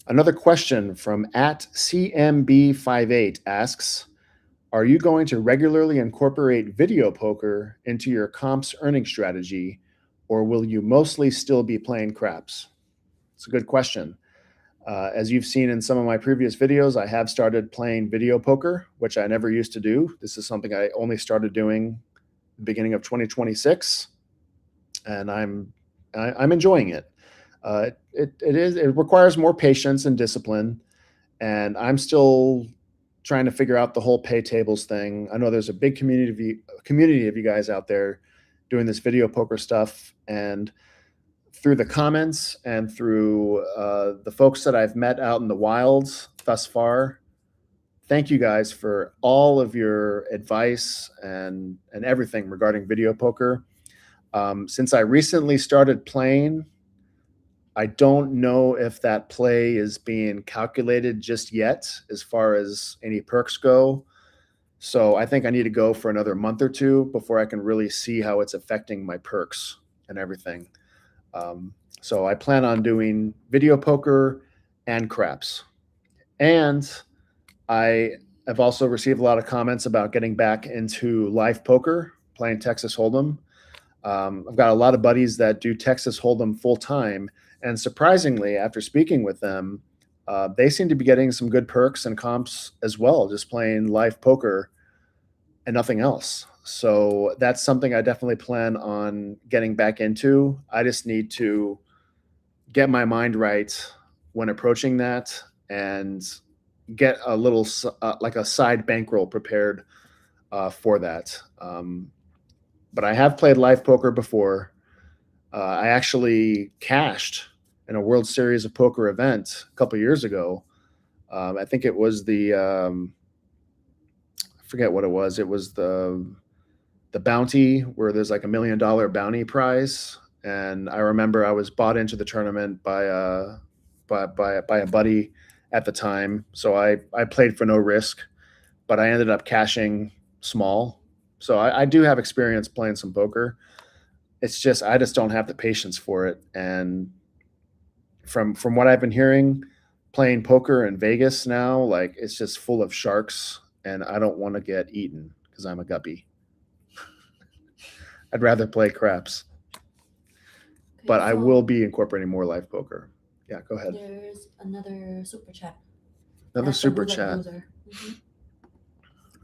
Another question from @CMB58 asks, are you going to regularly incorporate video poker into your comps earning strategy, or will you mostly still be playing craps? It's a good question. As you've seen in some of my previous videos, I have started playing video poker, which I never used to do. This is something I only started doing the beginning of 2026, and I'm enjoying it. It requires more patience and discipline, and I'm still trying to figure out the whole pay tables thing. I know there's a big community of you guys out there doing this video poker stuff, and through the comments and through the folks that I've met out in the wilds thus far, thank you guys for all of your advice and everything regarding video poker. Since I recently started playing, I don't know if that play is being calculated just yet as far as any perks go. So I think I need to go for another month or two before I can really see how it's affecting my perks and everything. So I plan on doing video poker and craps. And I have also received a lot of comments about getting back into live poker, playing Texas Hold'em. I've got a lot of buddies that do Texas Hold'em full time. And surprisingly, after speaking with them, they seem to be getting some good perks and comps as well, just playing live poker and nothing else. So that's something I definitely plan on getting back into. I just need to get my mind right when approaching that and get a little like a side bankroll prepared for that. But I have played live poker before. I actually cashed in a World Series of Poker event a couple years ago. I think it was the I forget what it was. It was the bounty where there's like $1 million bounty prize, and I remember I was bought into the tournament by a buddy at the time. So I played for no risk, but I ended up cashing small. So I do have experience playing some poker. It's just I just don't have the patience for it. And from what I've been hearing, playing poker in Vegas now, like it's just full of sharks, and I don't want to get eaten because I'm a guppy. I'd rather play craps. Okay, But I so will be incorporating more live poker. Yeah, go ahead. There's another super chat. Another at the super Roulette chat. Loser. Mhm.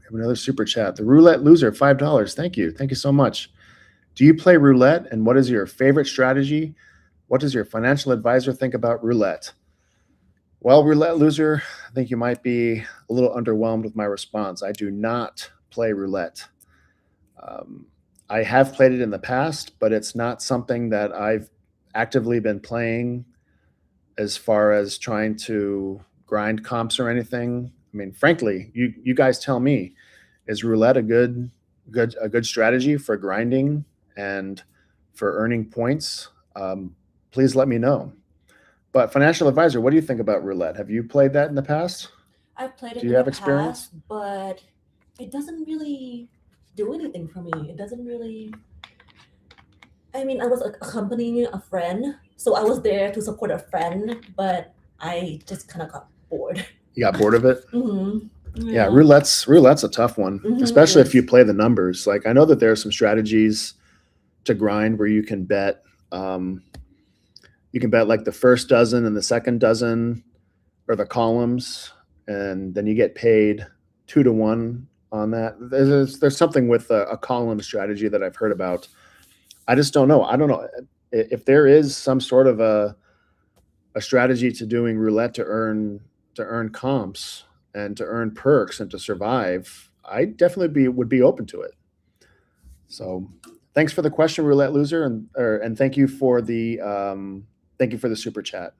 We have another super chat. The Roulette Loser, $5. Thank you. Thank you so much. Do you play roulette, and what is your favorite strategy? What does your financial advisor think about roulette? Well, Roulette Loser, I think you might be a little underwhelmed with my response. I do not play roulette. I have played it in the past, but it's not something that I've actively been playing as far as trying to grind comps or anything. I mean, frankly, you guys tell me, is roulette a good strategy for grinding and for earning points? Please let me know. But financial advisor, what do you think about roulette? Have you played that in the past? I've played it Do you in have the experience? past, but it doesn't really do anything for me. It doesn't really. I mean, I was accompanying a friend, so I was there to support a friend, but I just kind of got bored. You got bored of it? Mm-hmm. Yeah, roulette's a tough one, Mhm, especially if you yes. play the numbers. Like I know that there are some strategies to grind where you can bet. You can bet like the first dozen and the second dozen, or the columns, and then you get paid 2 to 1 on that. There's something with a column strategy that I've heard about. I just don't know. I don't know if there is some sort of a strategy to doing roulette to earn comps and to earn perks and to survive. I definitely would be open to it. So thanks for the question, Roulette Loser, and thank you for the super chat.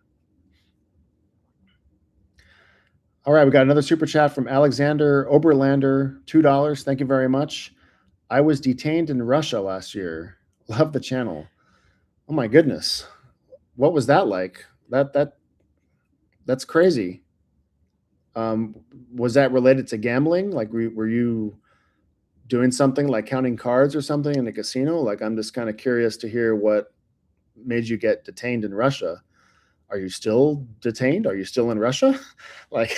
All right, we got another super chat from Alexander Oberlander, $2. Thank you very much. I was detained in Russia last year. Love the channel. Oh my goodness, what was that like? That's crazy. Was that related to gambling? Like, were you doing something like counting cards or something in a casino? Like, I'm just kind of curious to hear what made you get detained in Russia. Are you still detained? Are you still in Russia? Like,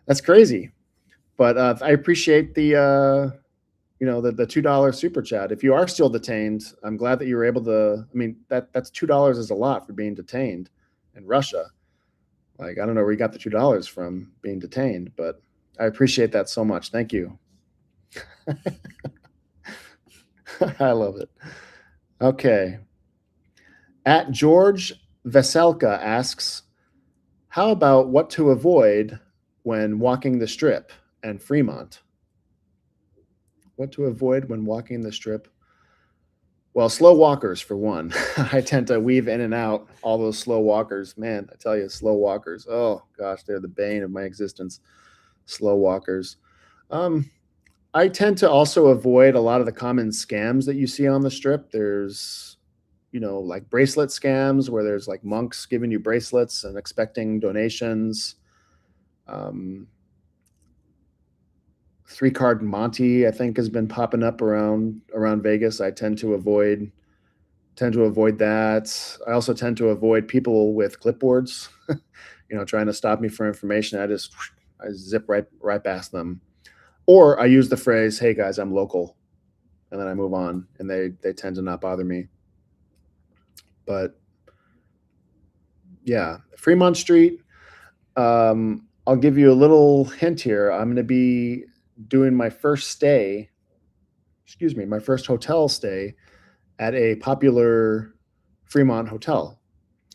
that's crazy. But I appreciate the the $2 super chat. If you are still detained, I'm glad that you were able to. I mean, that's $2 is a lot for being detained in Russia. Like, I don't know where you got the $2 from being detained, but I appreciate that so much. Thank you. I love it. Okay. At George Veselka asks, how about what to avoid when walking the strip and Fremont? What to avoid when walking the strip? Well, slow walkers for one. I tend to weave in and out all those slow walkers. Man, I tell you, slow walkers. Oh gosh, they're the bane of my existence. Slow walkers. I tend to also avoid a lot of the common scams that you see on the strip. There's, like bracelet scams where there's like monks giving you bracelets and expecting donations. 3-card Monty, I think, has been popping up around Vegas. I tend to avoid that. I also tend to avoid people with clipboards, trying to stop me for information. I zip right past them. Or I use the phrase, "Hey guys, I'm local," and then I move on, and they tend to not bother me. But yeah, Fremont Street. I'll give you a little hint here. I'm going to be doing my first hotel stay at a popular Fremont hotel.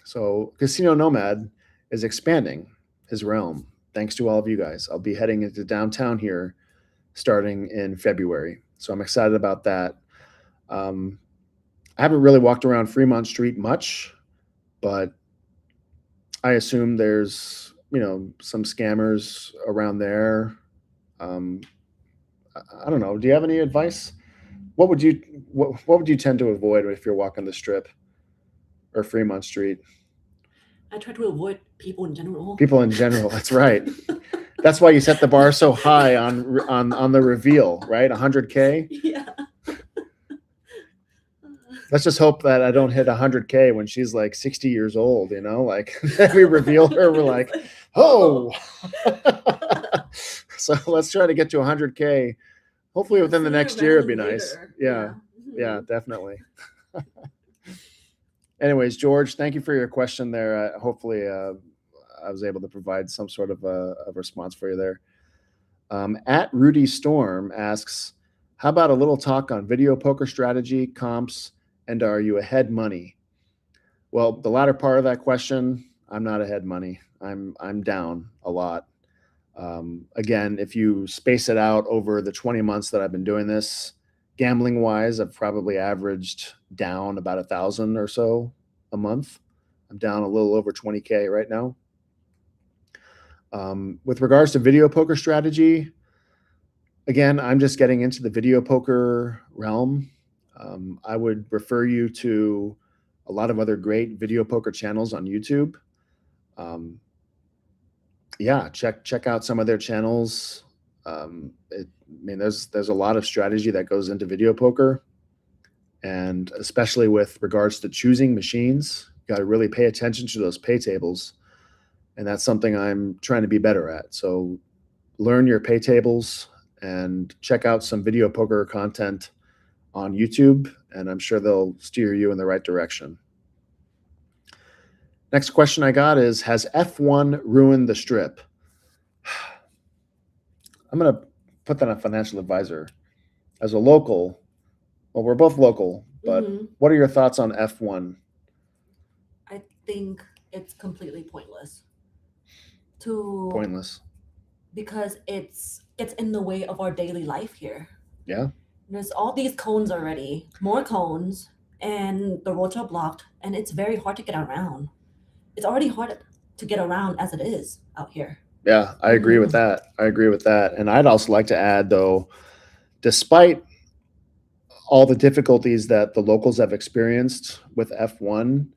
So Casino Nomad is expanding his realm thanks to all of you guys. I'll be heading into downtown here starting in February. So I'm excited about that. I haven't really walked around Fremont Street much, but I assume there's, some scammers around there. I don't know. Do you have any advice? What would you tend to avoid if you're walking the strip or Fremont Street? I try to avoid people in general. People in general. That's right. That's why you set the bar so high on the reveal, right? 100K. Yeah. Let's just hope that I don't hit 100K when she's like 60 years old, you know, like we reveal her, we're like, oh. So let's try to get to 100K. Hopefully within the next year, it'd be nice. Yeah. Yeah, definitely. Anyways, George, thank you for your question there. Hopefully I was able to provide some sort of a response for you there. At Rudy Storm asks, how about a little talk on video poker strategy, comps, and are you ahead money? Well, the latter part of that question, I'm not ahead money. I'm down a lot. Again, if you space it out over the 20 months that I've been doing this, gambling wise, I've probably averaged down about 1,000 or so a month. I'm down a little over 20K right now. With regards to video poker strategy, again, I'm just getting into the video poker realm. I would refer you to a lot of other great video poker channels on YouTube. Yeah, check out some of their channels. There's a lot of strategy that goes into video poker, and especially with regards to choosing machines, you got to really pay attention to those pay tables, and that's something I'm trying to be better at. So learn your pay tables and check out some video poker content on YouTube, and I'm sure they'll steer you in the right direction. Next question I got is, has F1 ruined the strip? I'm going to put that on financial advisor. As a local, well, we're both local, but what are your thoughts on F1? I think it's completely pointless. Pointless. Because it's in the way of our daily life here. Yeah. There's all these cones already, more cones, and the roads are blocked, and it's very hard to get around. It's already hard to get around as it is out here. Yeah, I agree with that. And I'd also like to add, though, despite all the difficulties that the locals have experienced with F1,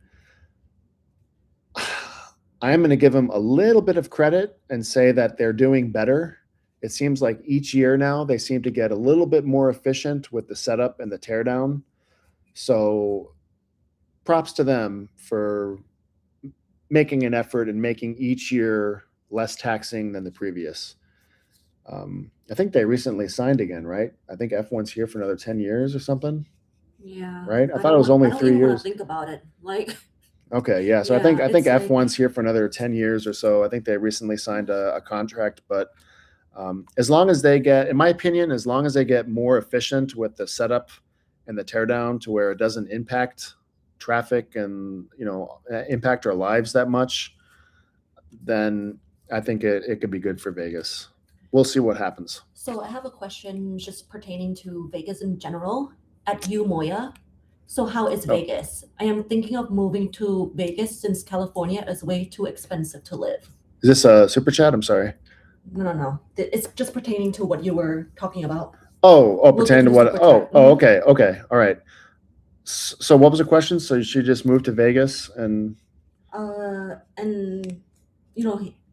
I'm going to give them a little bit of credit and say that they're doing better. It seems like each year now they seem to get a little bit more efficient with the setup and the teardown. So props to them for making an effort and making each year less taxing than the previous. I think they recently signed again, right? I think F1's here for another 10 years or something. Yeah. Right? I thought it was only 3 years. Think about it. Like. Okay, yeah. So I think F1's here for another 10 years or so. I think they recently signed a contract, but as long as they get, in my opinion, as long as they get more efficient with the setup and the teardown to where it doesn't impact traffic and, impact our lives that much, then I think it could be good for Vegas. We'll see what happens. So I have a question just pertaining to Vegas in general. At you, Moya. So how is Vegas? I am thinking of moving to Vegas since California is way too expensive to live. Is this a super chat? I'm sorry. No. It's just pertaining to what you were talking about. Pertaining to what? Okay. All right. So what was the question? So she just moved to Vegas and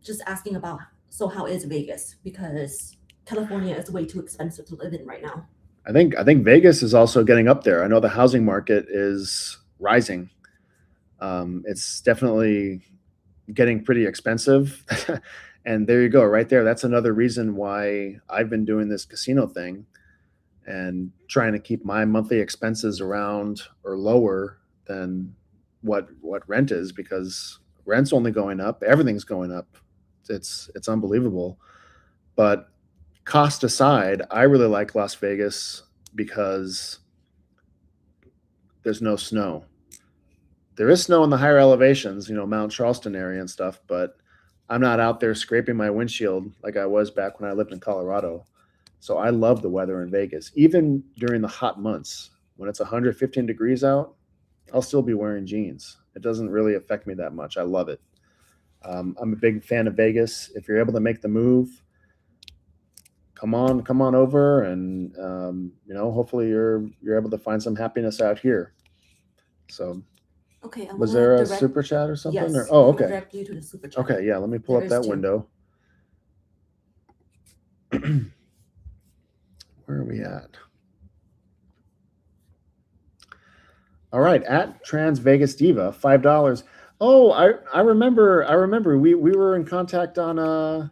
just asking about, so how is Vegas? Because California is way too expensive to live in right now. I think Vegas is also getting up there. I know the housing market is rising. It's definitely getting pretty expensive. And there you go, right there. That's another reason why I've been doing this casino thing and trying to keep my monthly expenses around or lower than what rent is, because rent's only going up. Everything's going up. It's unbelievable. But cost aside, I really like Las Vegas because there's no snow. There is snow in the higher elevations, Mount Charleston area and stuff, but I'm not out there scraping my windshield like I was back when I lived in Colorado. So I love the weather in Vegas. Even during the hot months, when it's 115 degrees out, I'll still be wearing jeans. It doesn't really affect me that much. I love it. I'm a big fan of Vegas. If you're able to make the move, come on over, and hopefully you're able to find some happiness out here. So, okay. Was there a super chat or something? Yes. Okay. Direct you to the super chat. Okay, yeah. Let me pull up that window. Where are we at? All right, at Trans Vegas Diva, $5. Oh, I remember we were in contact on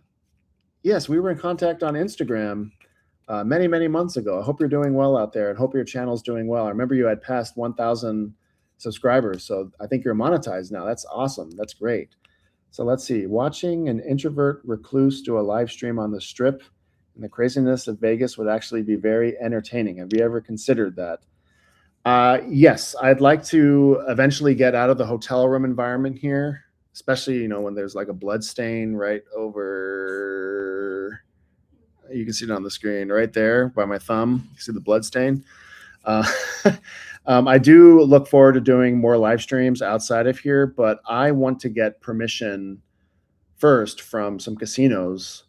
yes, we were in contact on Instagram many months ago. I hope you're doing well out there and hope your channel's doing well. I remember you had passed 1,000 subscribers, so I think you're monetized now. That's awesome. That's great. So let's see. Watching an introvert recluse do a live stream on the Strip and the craziness of Vegas would actually be very entertaining. Have you ever considered that? Yes, I'd like to eventually get out of the hotel room environment here, especially when there's like a blood stain right over. You can see it on the screen right there by my thumb. You see the blood stain. Uh, I do look forward to doing more live streams outside of here, but I want to get permission first from some casinos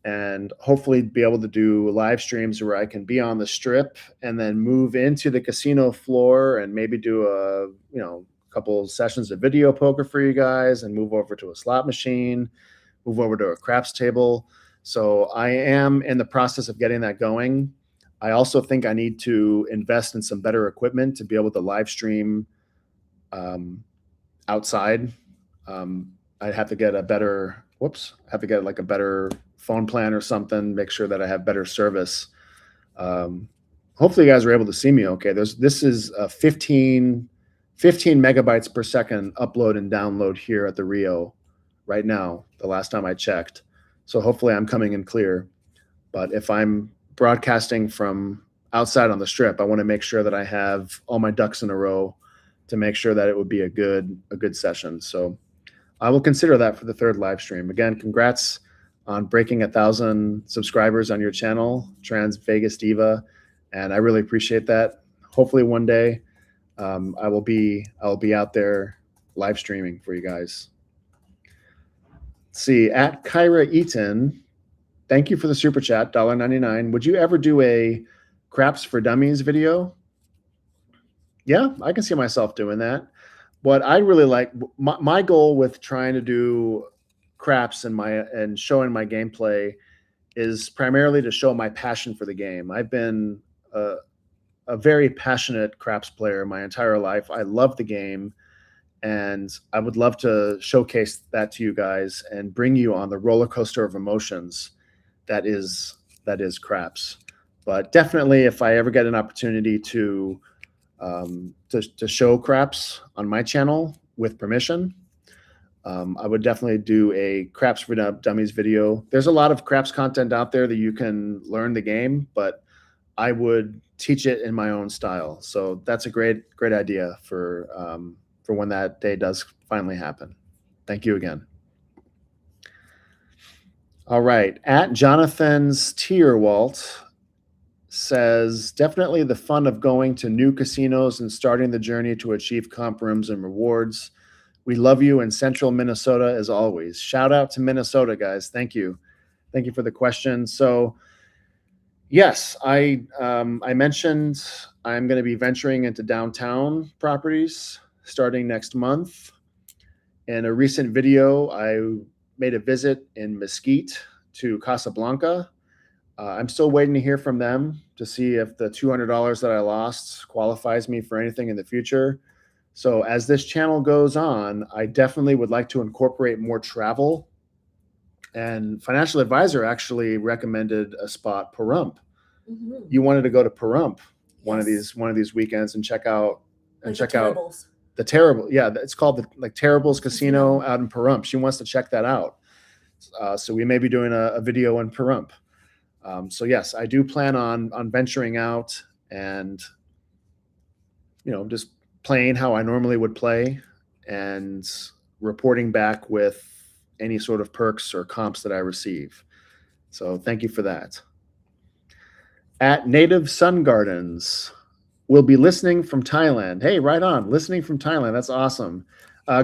and hopefully be able to do live streams where I can be on the Strip and then move into the casino floor and maybe do a couple sessions of video poker for you guys and move over to a slot machine, move over to a craps table. So I am in the process of getting that going. I also think I need to invest in some better equipment to be able to live stream outside. I'd have to get a better, like a better phone plan or something, make sure that I have better service. Hopefully you guys are able to see me okay. This is a 15 megabytes per second upload and download here at the Rio right now, the last time I checked. So hopefully I'm coming in clear. But if I'm broadcasting from outside on the Strip, I want to make sure that I have all my ducks in a row to make sure that it would be a good session. So I will consider that for the third live stream. Again, congrats on breaking 1,000 subscribers on your channel, Trans Vegas Diva, and I really appreciate that. Hopefully one day I'll be out there live streaming for you guys. Let's see, at Kyra Eaton, thank you for the super chat, $1.99. Would you ever do a Craps for Dummies video? Yeah, I can see myself doing that. What I really like, my goal with trying to do craps and showing my gameplay is primarily to show my passion for the game. I've been a very passionate craps player my entire life. I love the game, and I would love to showcase that to you guys and bring you on the roller coaster of emotions that is craps. But definitely, if I ever get an opportunity to show craps on my channel with permission, I would definitely do a Craps for Dummies video. There's a lot of craps content out there that you can learn the game, but I would teach it in my own style. So that's a great idea for when that day does finally happen. Thank you again. All right, at Jonathan's Tierwalt says, definitely the fun of going to new casinos and starting the journey to achieve comp rooms and rewards. We love you in central Minnesota as always. Shout out to Minnesota, guys. Thank you. Thank you for the question. So yes, I mentioned I'm going to be venturing into downtown properties starting next month. In a recent video, I made a visit in Mesquite to Casablanca. I'm still waiting to hear from them to see if the $200 that I lost qualifies me for anything in the future. So as this channel goes on, I definitely would like to incorporate more travel. And Financial Advisor actually recommended a spot, Pahrump. Mm-hmm. You wanted to go to Pahrump one of these weekends and check out the Terrible. Yeah, it's called the Terrible's Casino out in Pahrump. She wants to check that out. So we may be doing a video in Pahrump. So yes, I do plan on venturing out and just playing how I normally would play and reporting back with any sort of perks or comps that I receive. So thank you for that. At Native Sun Gardens, we'll be listening from Thailand. Hey, right on, listening from Thailand. That's awesome.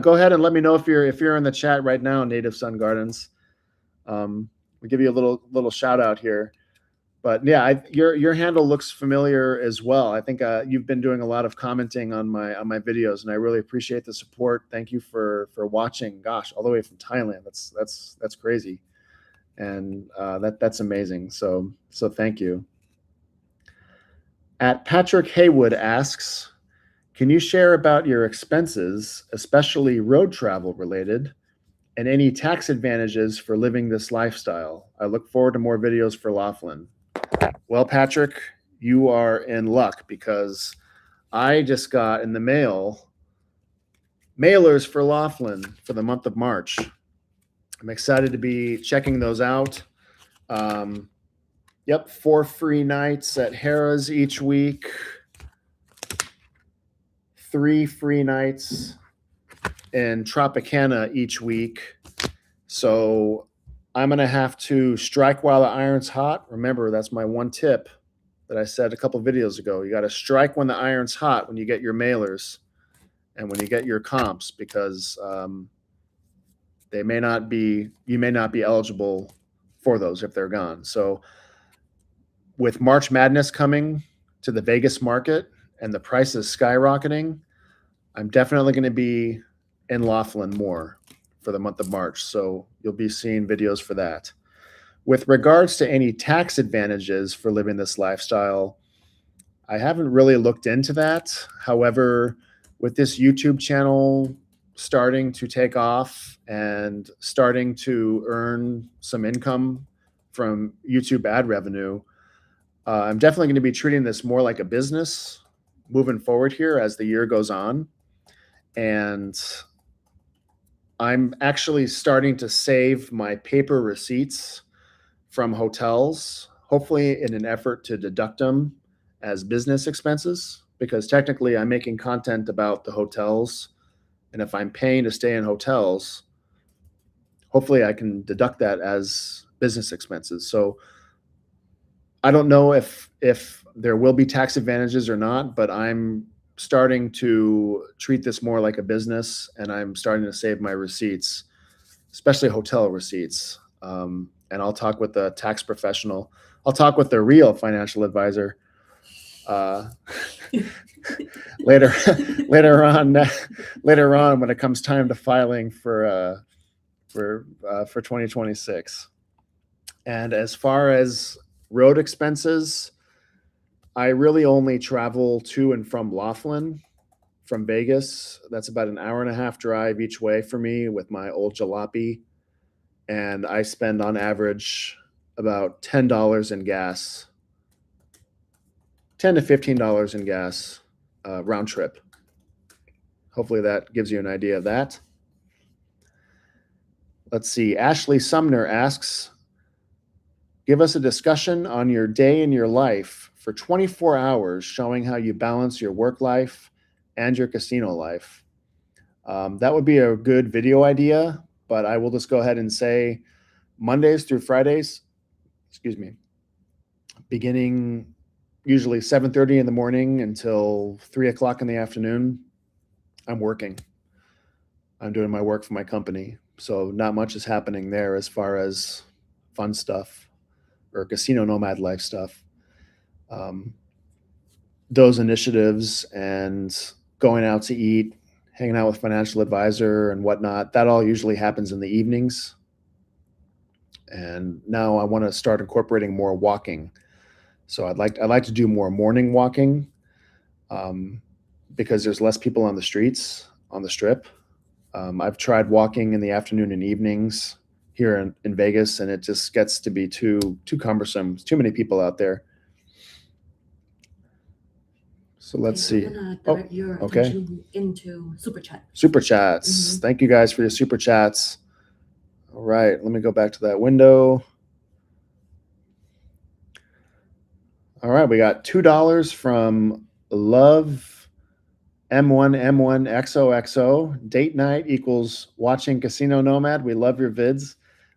Go ahead and let me know if you're in the chat right now, Native Sun Gardens. We'll give you a little shout out here. But yeah, your handle looks familiar as well. I think you've been doing a lot of commenting on my videos, and I really appreciate the support. Thank you for watching. Gosh, all the way from Thailand. That's crazy. and that's amazing. So thank you. At Patrick Haywood asks, can you share about your expenses, especially road travel related, and any tax advantages for living this lifestyle? I look forward to more videos for Laughlin. Well, Patrick, you are in luck because I just got in the mail mailers for Laughlin for the month of March. I'm excited to be checking those out. Yep, 4 free nights at Harrah's each week, 3 free nights in Tropicana each week. So I'm going to have to strike while the iron's hot. Remember, that's my one tip that I said a couple videos ago. You got to strike when the iron's hot when you get your mailers and when you get your comps, because you may not be eligible for those if they're gone. So with March Madness coming to the Vegas market and the prices skyrocketing, I'm definitely going to be in Laughlin more for the month of March. So you'll be seeing videos for that. With regards to any tax advantages for living this lifestyle, I haven't really looked into that. However, with this YouTube channel starting to take off and starting to earn some income from YouTube ad revenue, I'm definitely going to be treating this more like a business moving forward here as the year goes on. And I'm actually starting to save my paper receipts from hotels, hopefully in an effort to deduct them as business expenses, because technically I'm making content about the hotels. And if I'm paying to stay in hotels, hopefully I can deduct that as business expenses. So I don't know if there will be tax advantages or not, but I'm starting to treat this more like a business, and I'm starting to save my receipts, especially hotel receipts. And I'll talk with the tax professional. I'll talk with the real financial advisor later on when it comes time to filing for 2026. And as far as road expenses, I really only travel to and from Laughlin from Vegas. That's about an hour and a half drive each way for me with my old jalopy. And I spend on average about $10 in gas, $10 to $15 in gas round trip. Hopefully that gives you an idea of that. Let's see. Ashley Sumner asks, give us a discussion on your day in your life for 24 hours, showing how you balance your work life and your casino life. That would be a good video idea, but I will just go ahead and say Mondays through Fridays, beginning usually 7:30 in the morning until 3 o'clock in the afternoon, I'm working. I'm doing my work for my company. So not much is happening there as far as fun stuff or casino nomad life stuff. Those initiatives and going out to eat, hanging out with financial advisor and whatnot, that all usually happens in the evenings. And now I want to start incorporating more walking. So I'd like to do more morning walking because there's less people on the streets, on the strip. I've tried walking in the afternoon and evenings here in Vegas, and it just gets to be too cumbersome. There's too many people out there. So let's see. I'm gonna direct your attention into super chat. Super chats. Mm-hmm. Thank you guys for your super chats. All right, let me go back to that window. All right, we got $2 from Love M1M1XOXO. Date night equals watching Casino Nomad. We love your vids.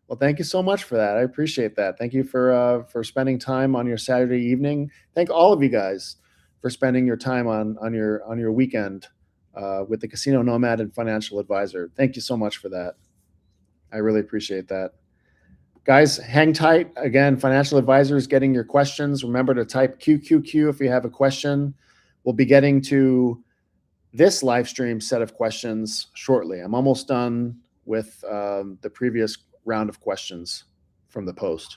Well, thank you so much for that. I appreciate that. Thank you for spending time on your Saturday evening. Thank all of you guys for spending your time on your weekend with the Casino Nomad and Financial Advisor. Thank you so much for that. I really appreciate that. Guys, hang tight. Again, Financial Advisor is getting your questions. Remember to type QQQ if you have a question. We'll be getting to this live stream set of questions shortly. I'm almost done with the previous round of questions from the post.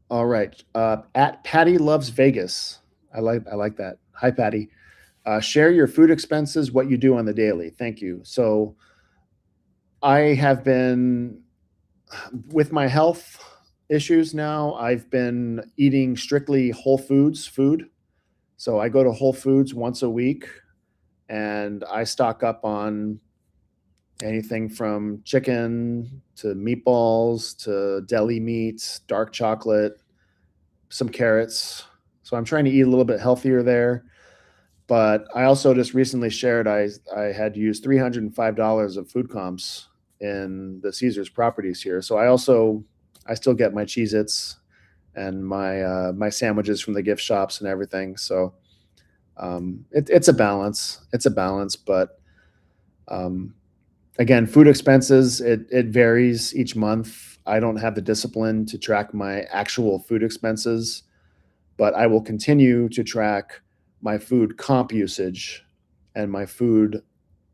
All right. At Patty Loves Vegas. I like that. Hi, Patty. Share your food expenses, what you do on the daily. Thank you. So I have been, with my health issues now, I've been eating strictly Whole Foods food. So I go to Whole Foods once a week and I stock up on anything from chicken to meatballs to deli meat, dark chocolate, some carrots. So I'm trying to eat a little bit healthier there. But I also just recently shared I had used $305 of food comps in the Caesars properties here. So I still get my Cheez-Its and my sandwiches from the gift shops and everything. So it's a balance. It's a balance, but again, food expenses, it varies each month. I don't have the discipline to track my actual food expenses, but I will continue to track my food comp usage and my food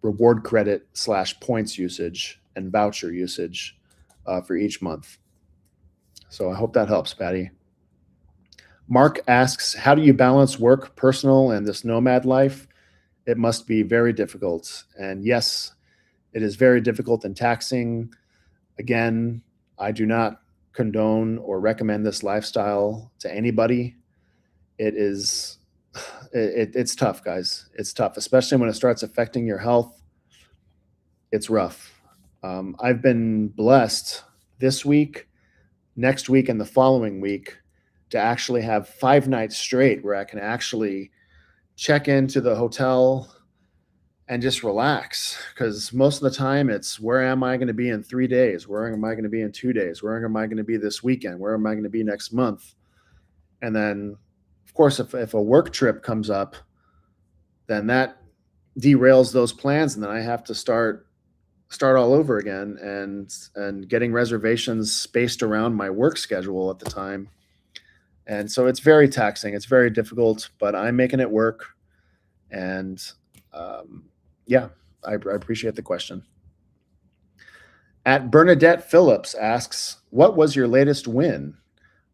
reward credit / points usage and voucher usage for each month. So I hope that helps, Patty. Mark asks, how do you balance work, personal, and this nomad life? It must be very difficult. And yes, it is very difficult and taxing. Again, I do not condone or recommend this lifestyle to anybody. It's tough, guys. It's tough, especially when it starts affecting your health. It's rough. I've been blessed this week, next week, and the following week to actually have 5 nights straight where I can actually check into the hotel and just relax. Because most of the time it's, where am I going to be in 3 days? Where am I going to be in 2 days? Where am I going to be this weekend? Where am I going to be next month? And then, of course, if a work trip comes up, then that derails those plans, and then I have to start all over again and getting reservations spaced around my work schedule at the time. And so it's very taxing. It's very difficult, but I'm making it work. And yeah, I appreciate the question. At Bernadette Phillips asks, what was your latest win?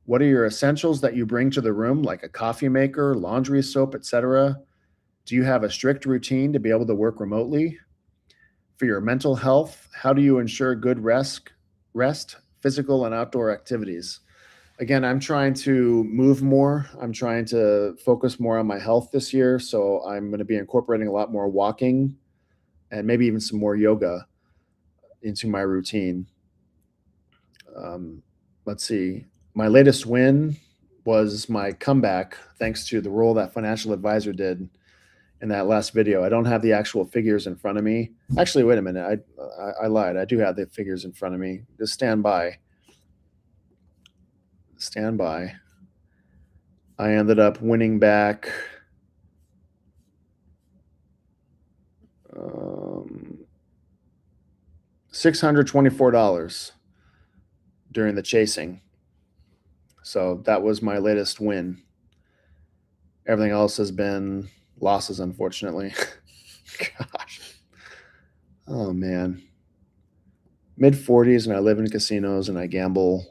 What are your essentials that you bring to the room, like a coffee maker, laundry soap, etc.? Do you have a strict routine to be able to work remotely? For your mental health, how do you ensure good rest, physical and outdoor activities? Again, I'm trying to move more. I'm trying to focus more on my health this year. So I'm going to be incorporating a lot more walking and maybe even some more yoga into my routine. Let's see. My latest win was my comeback, thanks to the role that financial advisor did in that last video. I don't have the actual figures in front of me. Actually, wait a minute. I lied. I do have the figures in front of me. Just stand by. Stand by. I ended up winning back $624 during the chasing. So that was my latest win. Everything else has been losses, unfortunately. Gosh. Oh, man. Mid-40s, and I live in casinos, and I gamble,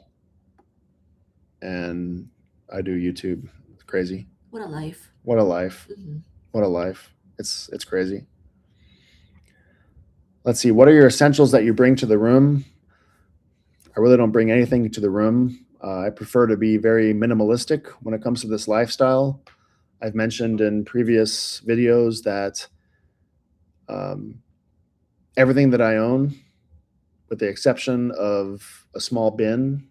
and I do YouTube. It's crazy. What a life. What a life. Mm-hmm. What a life. It's crazy. Let's see. What are your essentials that you bring to the room? I really don't bring anything to the room. I prefer to be very minimalistic when it comes to this lifestyle. I've mentioned in previous videos that everything that I own, with the exception of a small bin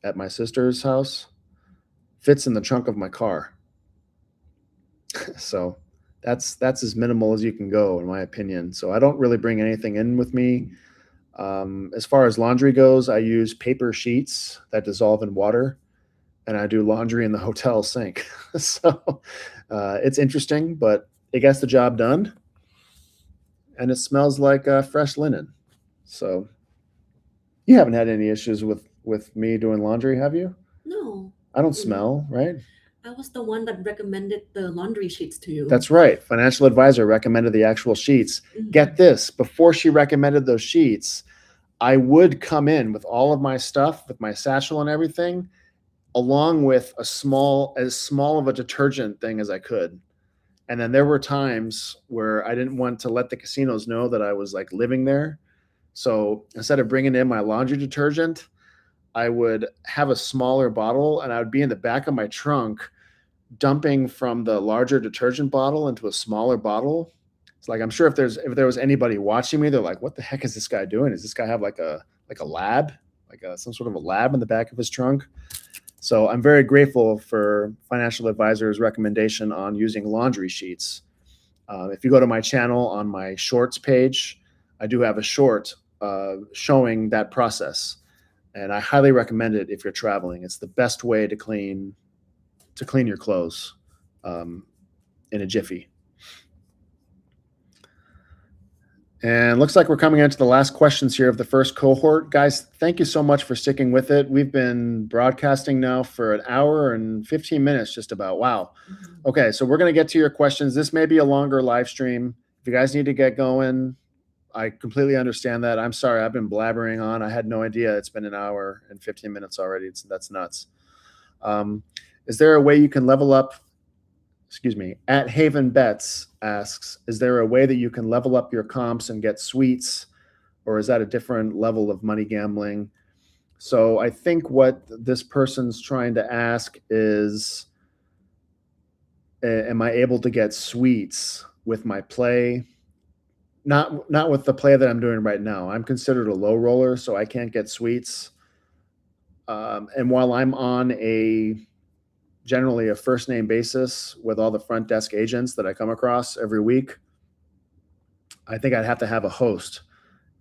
at my sister's house, fits in the trunk of my car. So that's as minimal as you can go, in my opinion. So I don't really bring anything in with me. As far as laundry goes, I use paper sheets that dissolve in water, and I do laundry in the hotel sink. So it's interesting, but it gets the job done, and it smells like fresh linen. So you haven't had any issues with me doing laundry, have you? No. I don't smell, right? I was the one that recommended the laundry sheets to you. That's right. Financial advisor recommended the actual sheets. Mm-hmm. Get this, before she recommended those sheets, I would come in with all of my stuff, with my satchel and everything, along with as small of a detergent thing as I could. And then there were times where I didn't want to let the casinos know that I was like living there. So instead of bringing in my laundry detergent, I would have a smaller bottle and I would be in the back of my trunk dumping from the larger detergent bottle into a smaller bottle. It's like I'm sure if there was anybody watching me, they're like, "What the heck is this guy doing? Does this guy have like a lab, some sort of a lab in the back of his trunk?" So I'm very grateful for financial advisor's recommendation on using laundry sheets. If you go to my channel on my shorts page, I do have a short showing that process, and I highly recommend it if you're traveling. It's the best way to clean your clothes in a jiffy. And looks like we're coming into the last questions here of the first cohort. Guys, thank you so much for sticking with it. We've been broadcasting now for an hour and 15 minutes, just about. Wow. Okay, so we're going to get to your questions. This may be a longer live stream. If you guys need to get going, I completely understand that. I'm sorry, I've been blabbering on. I had no idea it's been an hour and 15 minutes already. That's nuts. Is there a way you can level up? Excuse me, at Haven Bets asks, is there a way that you can level up your comps and get suites, or is that a different level of money gambling? So I think what this person's trying to ask is, am I able to get suites with my play? Not with the play that I'm doing right now. I'm considered a low roller, so I can't get suites. And while I'm on generally a first name basis with all the front desk agents that I come across every week, I think I'd have to have a host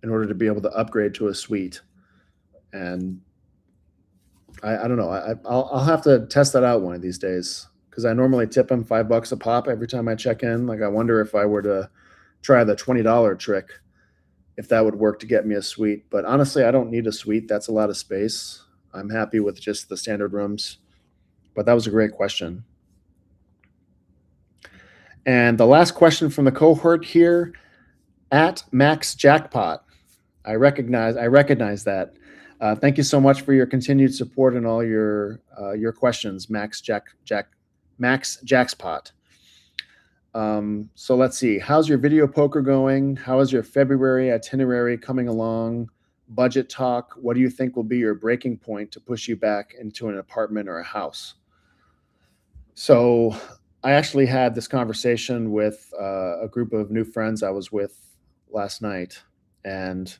in order to be able to upgrade to a suite. And I don't know. I'll have to test that out one of these days, because I normally tip them $5 a pop every time I check in. Like, I wonder if I were to try the $20 trick, if that would work to get me a suite. But honestly, I don't need a suite. That's a lot of space. I'm happy with just the standard rooms. But that was a great question. And the last question from the cohort here, at Max Jackpot. I recognize that. Thank you so much for your continued support and all your questions, Max Jackspot. So let's see. How's your video poker going? How is your February itinerary coming along? Budget talk. What do you think will be your breaking point to push you back into an apartment or a house? So I actually had this conversation with a group of new friends I was with last night, and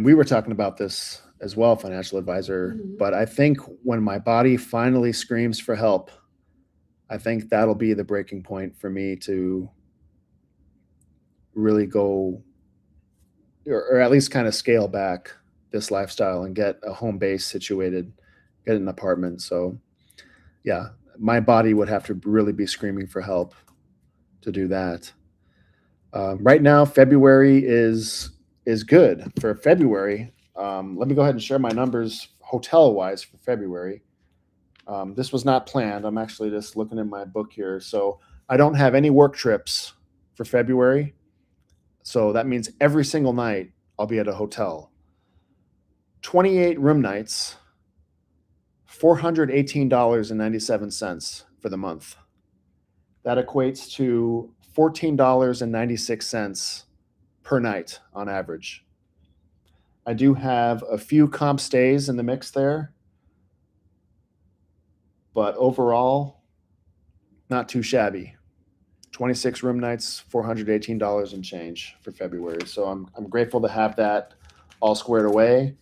we were talking about this as well, financial advisor. Mm-hmm. But I think when my body finally screams for help, I think that'll be the breaking point for me to really go, or at least kind of scale back this lifestyle and get a home base situated, get an apartment. So yeah, my body would have to really be screaming for help to do that. Right now, February is good for February. Let me go ahead and share my numbers hotel-wise for February. This was not planned. I'm actually just looking in my book here. So I don't have any work trips for February. So that means every single night I'll be at a hotel. 28 room nights, $418.97 for the month. That equates to $14.96 per night on average. I do have a few comp stays in the mix there, but overall, not too shabby. 26 room nights, $418 and change for February. So I'm grateful to have that all squared away.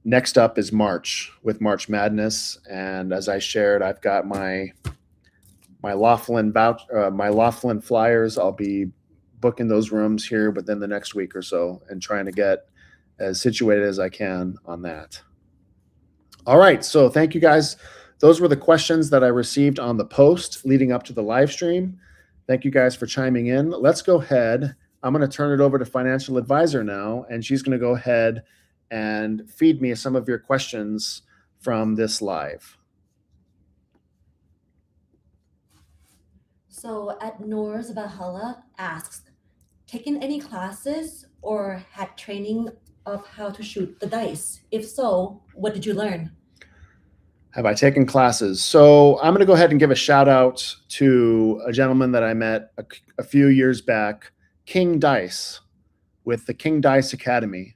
Next up is March with March Madness, and as I shared, I've got my Laughlin Flyers. I'll be booking those rooms here within the next week or so and trying to get as situated as I can on that. All right, so thank you guys. Those were the questions that I received on the post leading up to the live stream. Thank you guys for chiming in. Let's go ahead. I'm going to turn it over to Financial Advisor now, and she's going to go ahead and feed me some of your questions from this live. So at Noors Valhalla asks, taken any classes or had training of how to shoot the dice? If so, what did you learn? Have I taken classes? So I'm going to go ahead and give a shout out to a gentleman that I met a few years back, King Dice, with the King Dice Academy.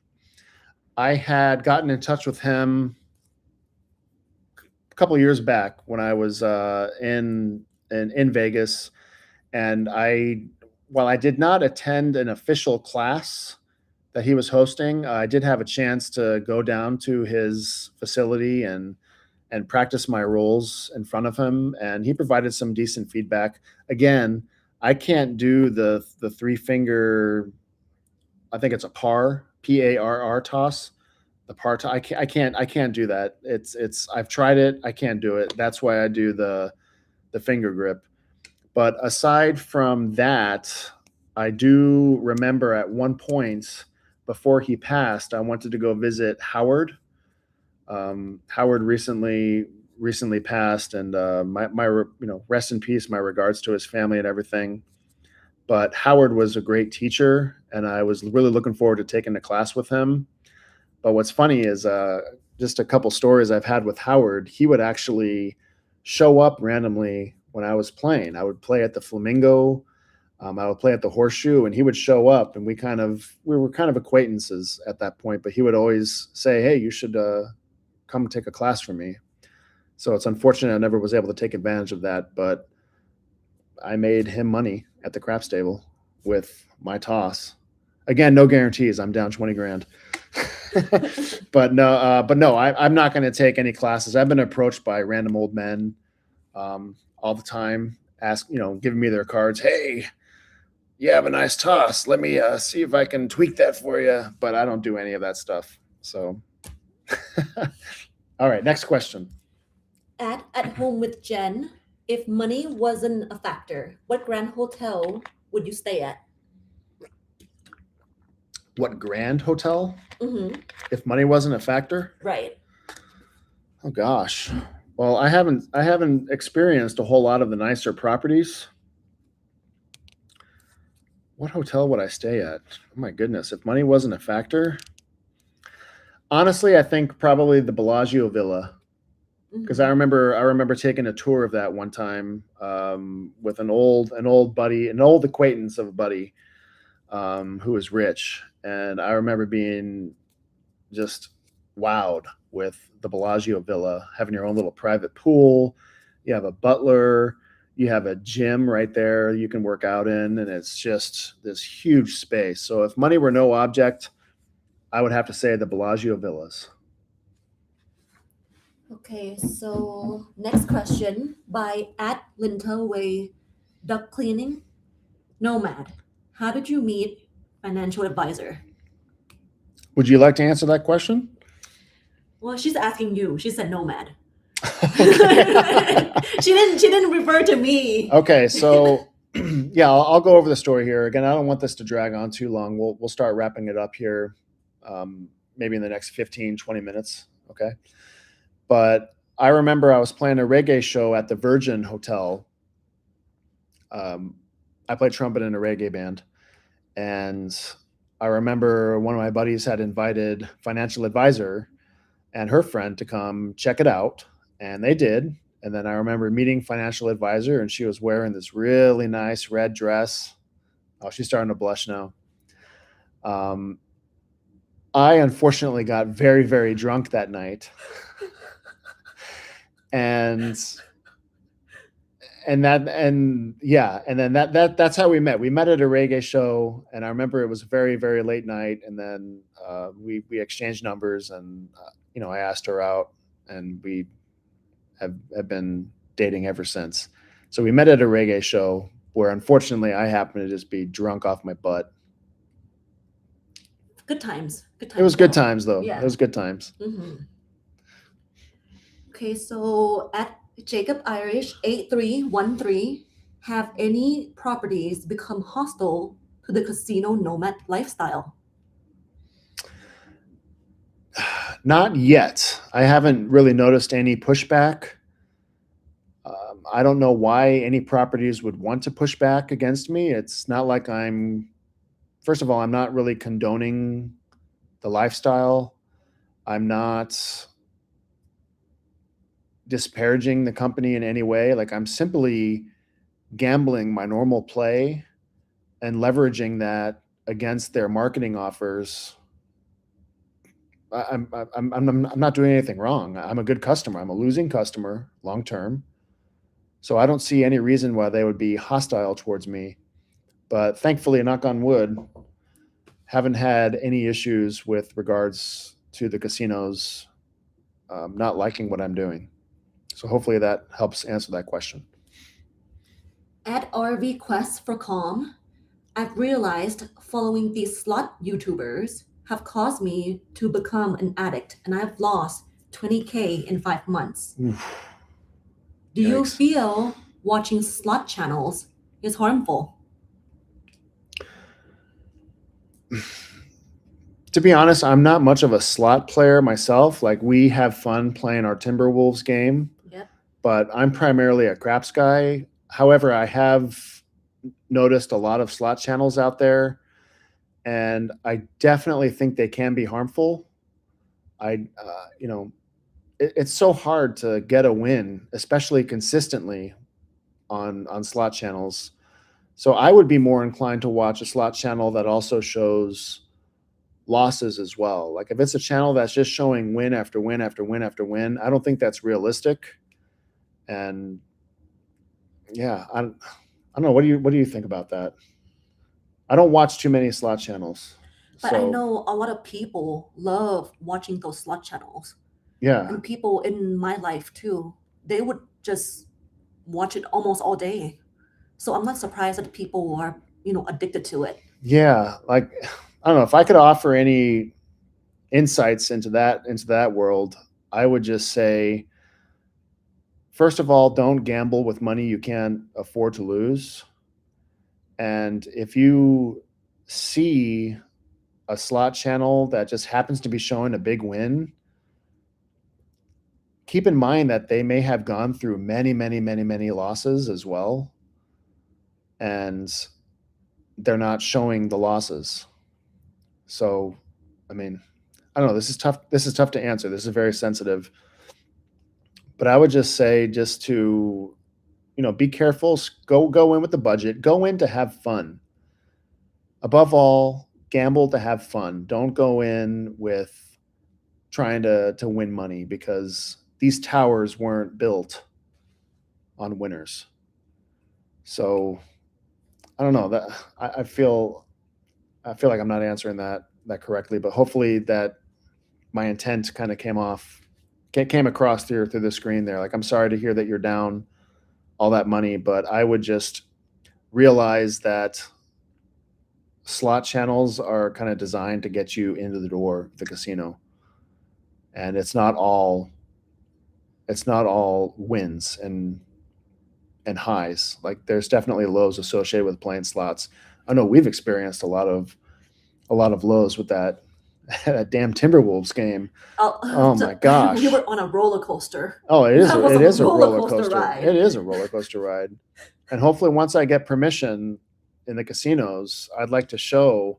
I had gotten in touch with him a couple of years back when I was in Vegas, and while I did not attend an official class that he was hosting, I did have a chance to go down to his facility and practice my roles in front of him, and he provided some decent feedback. Again, I can't do the three finger. I think it's a PARR toss. The par. I can't do that. It's. I've tried it. I can't do it. That's why I do the finger grip. But aside from that, I do remember at one point before he passed, I wanted to go visit Howard. Howard recently passed, and my rest in peace. My regards to his family and everything. But Howard was a great teacher, and I was really looking forward to taking a class with him. But what's funny is just a couple stories I've had with Howard. He would actually show up randomly when I was playing. I would play at the Flamingo. I would play at the Horseshoe, and he would show up, and we were kind of acquaintances at that point. But he would always say, "Hey, you should come take a class from me." So it's unfortunate I never was able to take advantage of that, but I made him money at the craps table with my toss. Again, no guarantees. I'm down 20 grand. but no, I'm not going to take any classes. I've been approached by random old men all the time, giving me their cards. Hey, you have a nice toss. Let me see if I can tweak that for you. But I don't do any of that stuff. So, all right, next question. At home with Jen, if money wasn't a factor, what grand hotel would you stay at? What grand hotel? Mm-hmm. If money wasn't a factor? Right. Oh gosh. Well, I haven't experienced a whole lot of the nicer properties. What hotel would I stay at? Oh my goodness, if money wasn't a factor. Honestly, I think probably the Bellagio Villa. Because I remember taking a tour of that one time with an old buddy, an old acquaintance of a buddy who was rich, and I remember being just wowed with the Bellagio Villa, having your own little private pool. You have a butler, you have a gym right there you can work out in, and it's just this huge space. So if money were no object, I would have to say the Bellagio Villas. Okay, so next question by @Lintelway Duck Cleaning. Nomad, how did you meet financial advisor? Would you like to answer that question? Well, she's asking you. She said Nomad. Okay. She didn't refer to me. Okay, so yeah, I'll go over the story here. Again, I don't want this to drag on too long. We'll start wrapping it up here maybe in the next 15, 20 minutes. Okay. But I remember I was playing a reggae show at the Virgin Hotel. I played trumpet in a reggae band. And I remember one of my buddies had invited financial advisor and her friend to come check it out. And they did. And then I remember meeting financial advisor, and she was wearing this really nice red dress. Oh, she's starting to blush now. I unfortunately got very, very drunk that night. and then that's how we met. We met at a reggae show, and I remember it was a very, very late night. And then we exchanged numbers, and I asked her out, and we have been dating ever since. So we met at a reggae show where, unfortunately, I happened to just be drunk off my butt. Good times. It was good times, though. Yeah. It was good times. Mm-hmm. Okay, so @Jacob Irish 8313, have any properties become hostile to the casino nomad lifestyle? Not yet. I haven't really noticed any pushback. I don't know why any properties would want to push back against me. It's not like I'm first of all, I'm not really condoning the lifestyle. I'm not disparaging the company in any way. Like, I'm simply gambling my normal play and leveraging that against their marketing offers. I'm not doing anything wrong. I'm a good customer. I'm a losing customer long term. So I don't see any reason why they would be hostile towards me. But thankfully, knock on wood, haven't had any issues with regards to the casinos not liking what I'm doing. So hopefully that helps answer that question. At RV Quest for Calm, I've realized following these slot YouTubers have caused me to become an addict, and I've lost 20K in 5 months. Oof. Do you Yikes. feel watching slot channels is harmful? To be honest, I'm not much of a slot player myself. Like, we have fun playing our Timberwolves game, Yep. but I'm primarily a craps guy. However, I have noticed a lot of slot channels out there, and I definitely think they can be harmful. It's so hard to get a win, especially consistently on slot channels. So I would be more inclined to watch a slot channel that also shows losses as well. Like, if it's a channel that's just showing win after win after win after win, I don't think that's realistic. And yeah, I don't know. What do you think about that? I don't watch too many slot channels. But I So know a lot of people love watching those slot channels. yeah. And people in my life too, they would just watch it almost all day. So I'm not surprised that people are, addicted to it. Yeah, like, I don't know, if I could offer any insights into that world, I would just say, first of all, don't gamble with money you can't afford to lose. And if you see a slot channel that just happens to be showing a big win, keep in mind that they may have gone through many, many, many, many losses as well. And they're not showing the losses. So, I mean, I don't know. This is tough. This is tough to answer. This is very sensitive. But I would just say, just to, be careful. Go in with the budget. Go in to have fun. Above all, gamble to have fun. Don't go in with trying to win money, because these towers weren't built on winners. So I don't know that I feel like I'm not answering that correctly, but hopefully that my intent kind of came across through the screen there. Like, I'm sorry to hear that you're down all that money, but I would just realize that slot channels are kind of designed to get you into the door of the casino, and it's not all wins and highs. Like, there's definitely lows associated with playing slots. I know we've experienced a lot of lows with that that damn Timberwolves game. Oh my gosh. We were on a roller coaster. Oh, it is. That was It a is a roller roller coaster coaster. ride. It is a roller coaster ride. And hopefully, once I get permission in the casinos, I'd like to show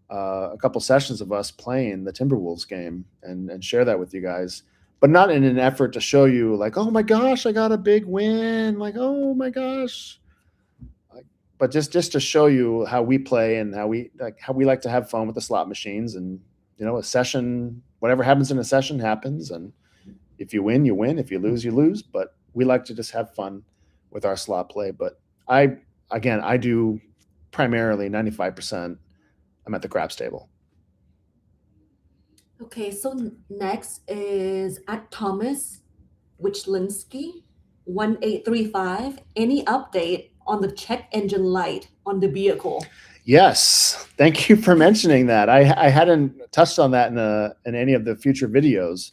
a couple sessions of us playing the Timberwolves game and share that with you guys. But not in an effort to show you, like, oh my gosh, I got a big win. Like, oh my gosh. But just to show you how we play and how we like to have fun with the slot machines. And a session, whatever happens in a session happens, and if you win, you win. If you lose, you lose. But we like to just have fun with our slot play. But I do primarily 95%. I'm at the craps table. Okay, so next is at Thomas Wichlinski 1835. Any update on the check engine light on the vehicle? Yes, thank you for mentioning that. I hadn't touched on that in any of the future videos,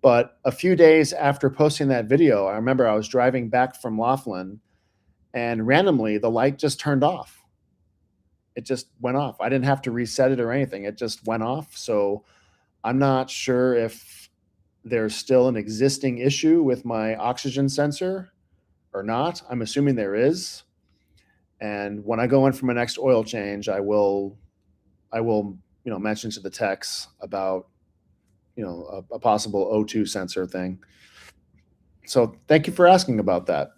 but a few days after posting that video, I remember I was driving back from Laughlin, and randomly the light just turned off. It just went off. I didn't have to reset it or anything. It just went off. So I'm not sure if there's still an existing issue with my oxygen sensor or not. I'm assuming there is. And when I go in for my next oil change, I will mention to the techs about a possible O2 sensor thing. So thank you for asking about that.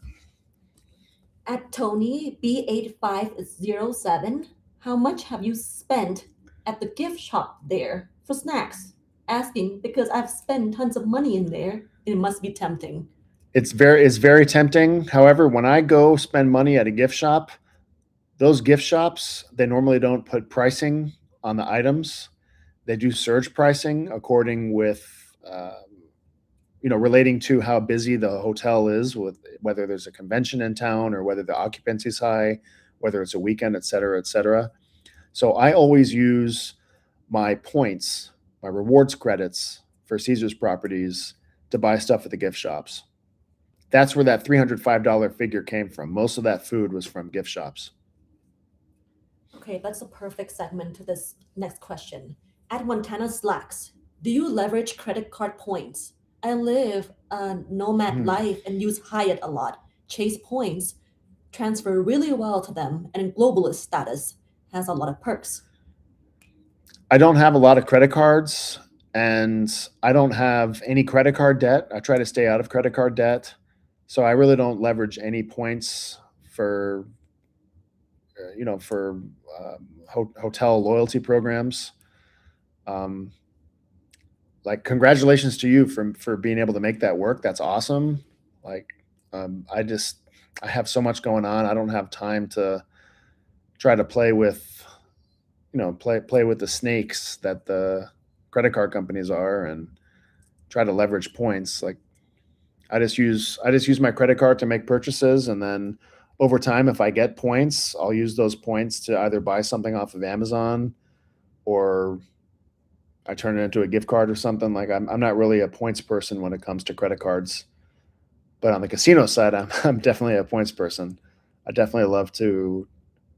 At Tony B8507, how much have you spent at the gift shop there for snacks? Asking because I've spent tons of money in there. It must be tempting. It's very tempting. However, when I go spend money at a gift shop, those gift shops, they normally don't put pricing on the items. They do surge pricing according with relating to how busy the hotel is, with whether there's a convention in town or whether the occupancy is high, whether it's a weekend, et cetera, et cetera. So I always use my points, my rewards credits for Caesar's properties to buy stuff at the gift shops. That's where that $305 figure came from. Most of that food was from gift shops. Okay, that's a perfect segment to this next question. At Montana Slacks, do you leverage credit card points? I live a nomad life and use Hyatt a lot. Chase points transfer really well to them, and globalist status has a lot of perks. I don't have a lot of credit cards, and I don't have any credit card debt. I try to stay out of credit card debt. So I really don't leverage any points for hotel loyalty programs. Like, congratulations to you for being able to make that work. That's awesome. Like, I have so much going on. I don't have time to try to play with the snakes that the credit card companies are and try to leverage points. Like, I just use my credit card to make purchases, and then over time, if I get points, I'll use those points to either buy something off of Amazon, or I turn it into a gift card or something. Like, I'm not really a points person when it comes to credit cards, but on the casino side, I'm definitely a points person. I definitely love to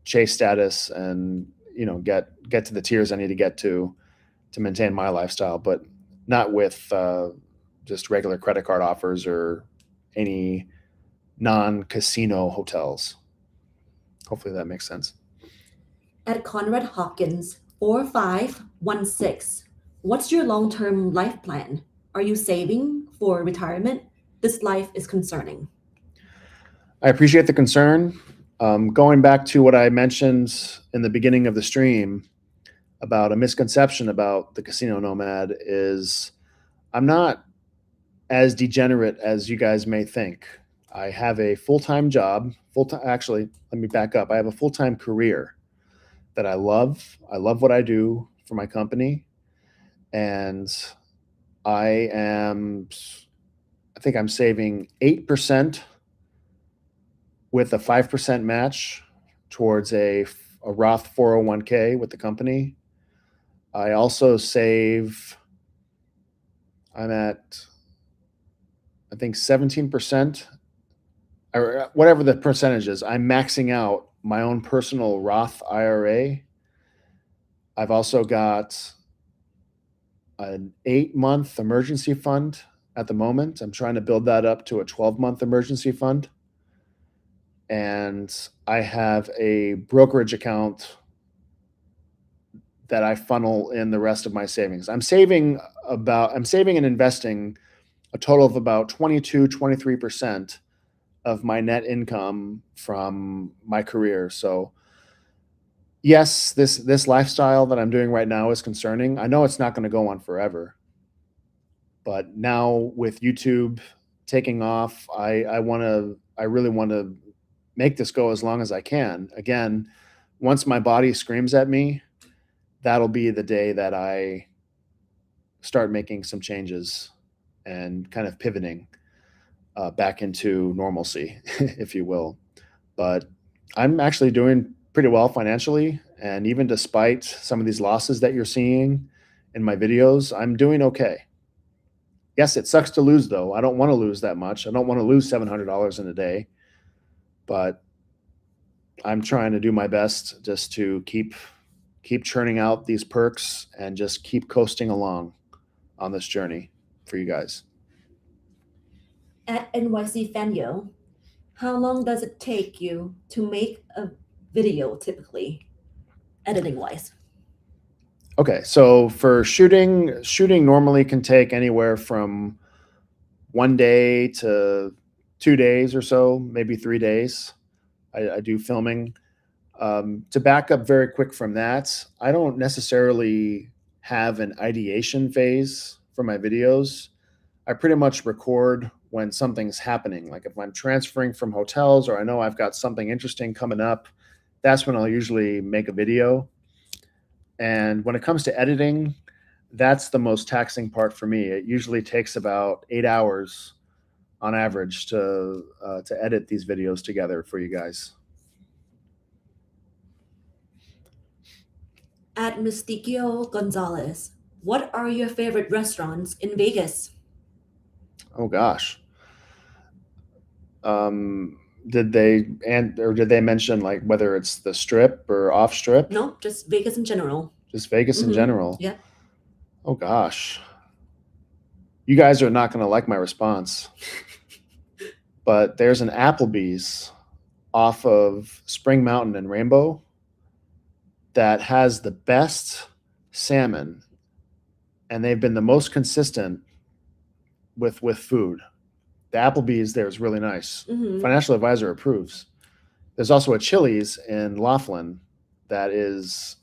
chase status and get to the tiers I need to get to maintain my lifestyle, but not with just regular credit card offers or any non-casino hotels. Hopefully that makes sense. At Conrad Hawkins 4516, what's your long-term life plan? Are you saving for retirement? This life is concerning. I appreciate the concern. Going back to what I mentioned in the beginning of the stream about a misconception about the casino nomad is I'm not as degenerate as you guys may think. I have a full-time job, actually, let me back up. I have a full-time career that I love. I love what I do for my company. And I think I'm saving 8% with a 5% match towards a Roth 401k with the company. I also save, I'm at, I think 17%, or whatever the percentage is. I'm maxing out my own personal Roth IRA. I've also got an 8-month emergency fund at the moment. I'm trying to build that up to a 12-month emergency fund. And I have a brokerage account that I funnel in the rest of my savings. I'm saving and investing a total of about 23% of my net income from my career. So yes, this lifestyle that I'm doing right now is concerning. I know it's not going to go on forever, but now with YouTube taking off, I really want to make this go as long as I can. Again, once my body screams at me, that'll be the day that I start making some changes and kind of pivoting back into normalcy, if you will. But I'm actually doing pretty well financially. And even despite some of these losses that you're seeing in my videos, I'm doing okay. Yes, it sucks to lose, though. I don't want to lose that much. I don't want to lose $700 in a day. But I'm trying to do my best just to keep churning out these perks and just keep coasting along on this journey for you guys. At NYC Fanyo, how long does it take you to make a video typically, editing wise? Okay, so for shooting normally can take anywhere from 1 day to 2 days or so, maybe 3 days. I do filming. To back up very quick from that, I don't necessarily have an ideation phase for my videos. I pretty much record when something's happening. Like if I'm transferring from hotels or I know I've got something interesting coming up, that's when I'll usually make a video. And when it comes to editing, that's the most taxing part for me. It usually takes about 8 hours on average to edit these videos together for you guys. At Mysticio Gonzalez, what are your favorite restaurants in Vegas? Oh gosh. Did they mention like whether it's the strip or off strip? No, just Vegas in general. Just Vegas in general. Yeah. Oh gosh. You guys are not going to like my response. But there's an Applebee's off of Spring Mountain and Rainbow that has the best salmon, and they've been the most consistent with food. The Applebee's there is really nice. Financial advisor approves. There's also a Chili's in Laughlin that is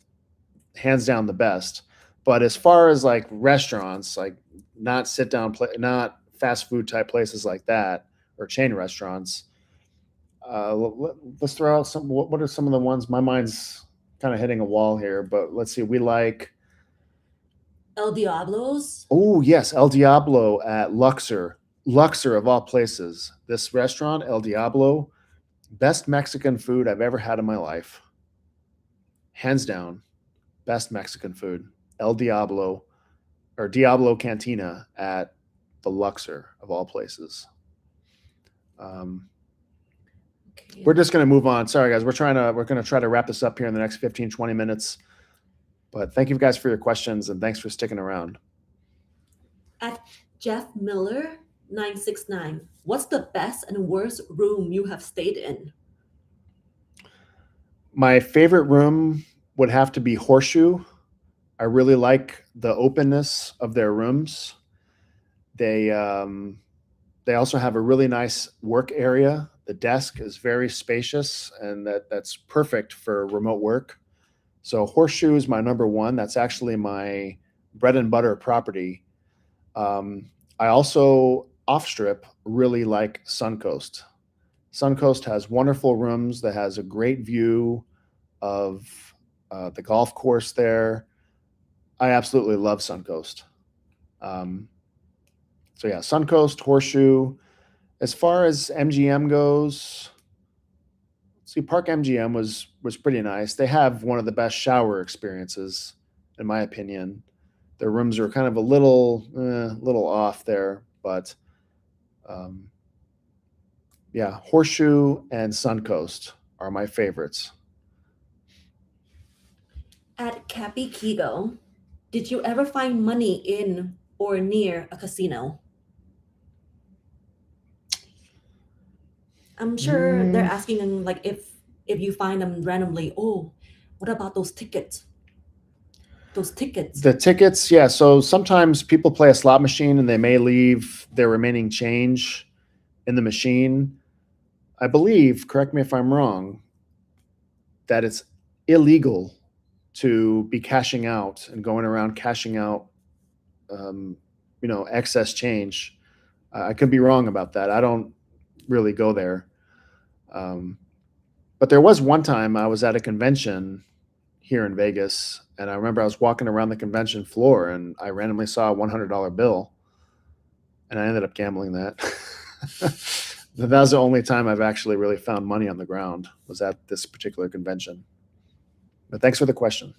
hands down the best. But as far as like restaurants, like not sit down, not fast food type places like that or chain restaurants, let's throw out some. What are some of the ones? My mind's kind of hitting a wall here, but let's see. We like El Diablo's. Oh yes, El Diablo at Luxor. Luxor of all places. This restaurant, El Diablo, best Mexican food I've ever had in my life. Hands down, best Mexican food. El Diablo or Diablo Cantina at the Luxor of all places. Okay. We're just going to move on. Sorry, guys. We're going to try to wrap this up here in the next 15, 20 minutes. But thank you guys for your questions and thanks for sticking around. At Jeff Miller 969, what's the best and worst room you have stayed in? My favorite room would have to be Horseshoe. I really like the openness of their rooms. They also have a really nice work area. The desk is very spacious, and that's perfect for remote work. So Horseshoe is my number one. That's actually my bread and butter property. I also off-strip really like Suncoast. Suncoast has wonderful rooms that has a great view of the golf course there. I absolutely love Suncoast. So yeah, Suncoast, Horseshoe. As far as MGM goes, see, Park MGM was pretty nice. They have one of the best shower experiences, in my opinion. Their rooms are kind of a little off there, but yeah, Horseshoe and Suncoast are my favorites. At Cappy Kigo, did you ever find money in or near a casino? I'm sure they're asking like if you find them randomly. Oh, what about those tickets? Those tickets. The tickets, yeah. So sometimes people play a slot machine and they may leave their remaining change in the machine. I believe, correct me if I'm wrong, that it's illegal to be cashing out and going around cashing out, excess change. I could be wrong about that. I don't really go there. But there was one time I was at a convention here in Vegas, and I remember I was walking around the convention floor and I randomly saw a $100 bill, and I ended up gambling that. That was the only time I've actually really found money on the ground, was at this particular convention. But thanks for the question.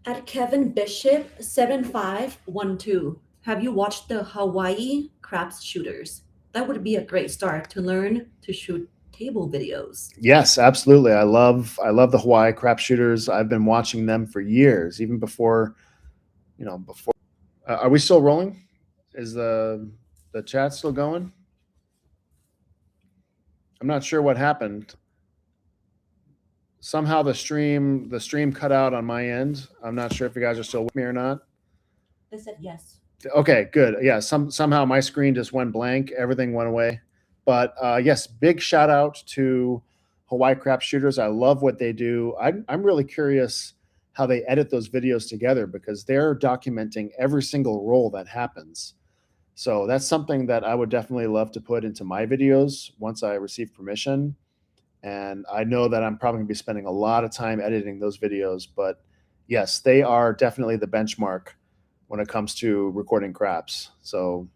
At Kevin Bishop 7512, have you watched the Hawaii craps shooters? That would be a great start to learn to shoot table videos. Yes, absolutely. I love the Hawaii crap shooters. I've been watching them for years, even before. Are we still rolling? Is the chat still going? I'm not sure what happened. somehow the stream cut out on my end. I'm not sure if you guys are still with me or not. They said yes. Okay, good. Yeah, somehow my screen just went blank. Everything went away. But yes, big shout out to Hawaii Crap Shooters. I love what they do. I'm really curious how they edit those videos together because they're documenting every single roll that happens. So that's something that I would definitely love to put into my videos once I receive permission. And I know that I'm probably going to be spending a lot of time editing those videos. But yes, they are definitely the benchmark when it comes to recording craps. So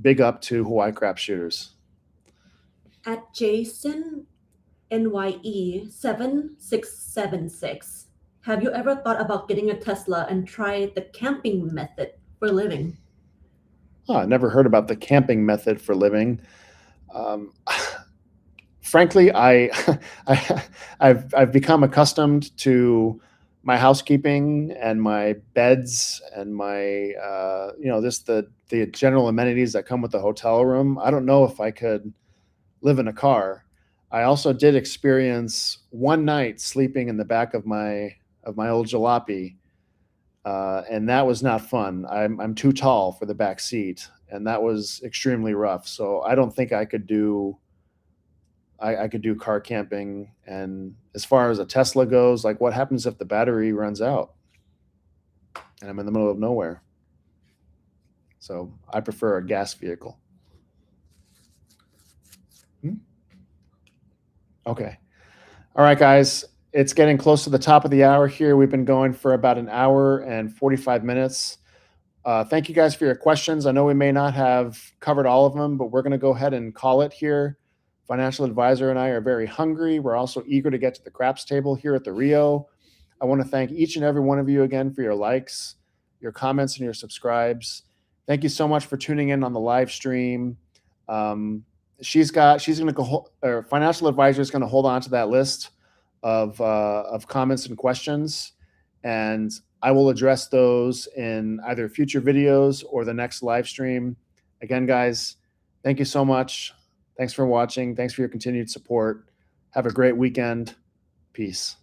big up to Hawaii Crap Shooters. At Jason NYE 7676. Have you ever thought about getting a Tesla and try the camping method for a living? Oh, I never heard about the camping method for living. Frankly, I've become accustomed to my housekeeping and my beds and my just the general amenities that come with the hotel room. I don't know if I could live in a car. I also did experience one night sleeping in the back of my old jalopy, and that was not fun. I'm too tall for the back seat, and that was extremely rough. So I don't think I could do car camping. And as far as a Tesla goes, like what happens if the battery runs out and I'm in the middle of nowhere? So I prefer a gas vehicle. Okay. All right, guys. It's getting close to the top of the hour here. We've been going for about an hour and 45 minutes. Thank you guys for your questions. I know we may not have covered all of them, but we're going to go ahead and call it here. Financial advisor and I are very hungry. We're also eager to get to the craps table here at the Rio. I want to thank each and every one of you again for your likes, your comments, and your subscribes. Thank you so much for tuning in on the live stream. She's going to go. Our financial advisor is going to hold on to that list of comments and questions, and I will address those in either future videos or the next live stream. Again, guys, thank you so much. Thanks for watching. Thanks for your continued support. Have a great weekend. Peace.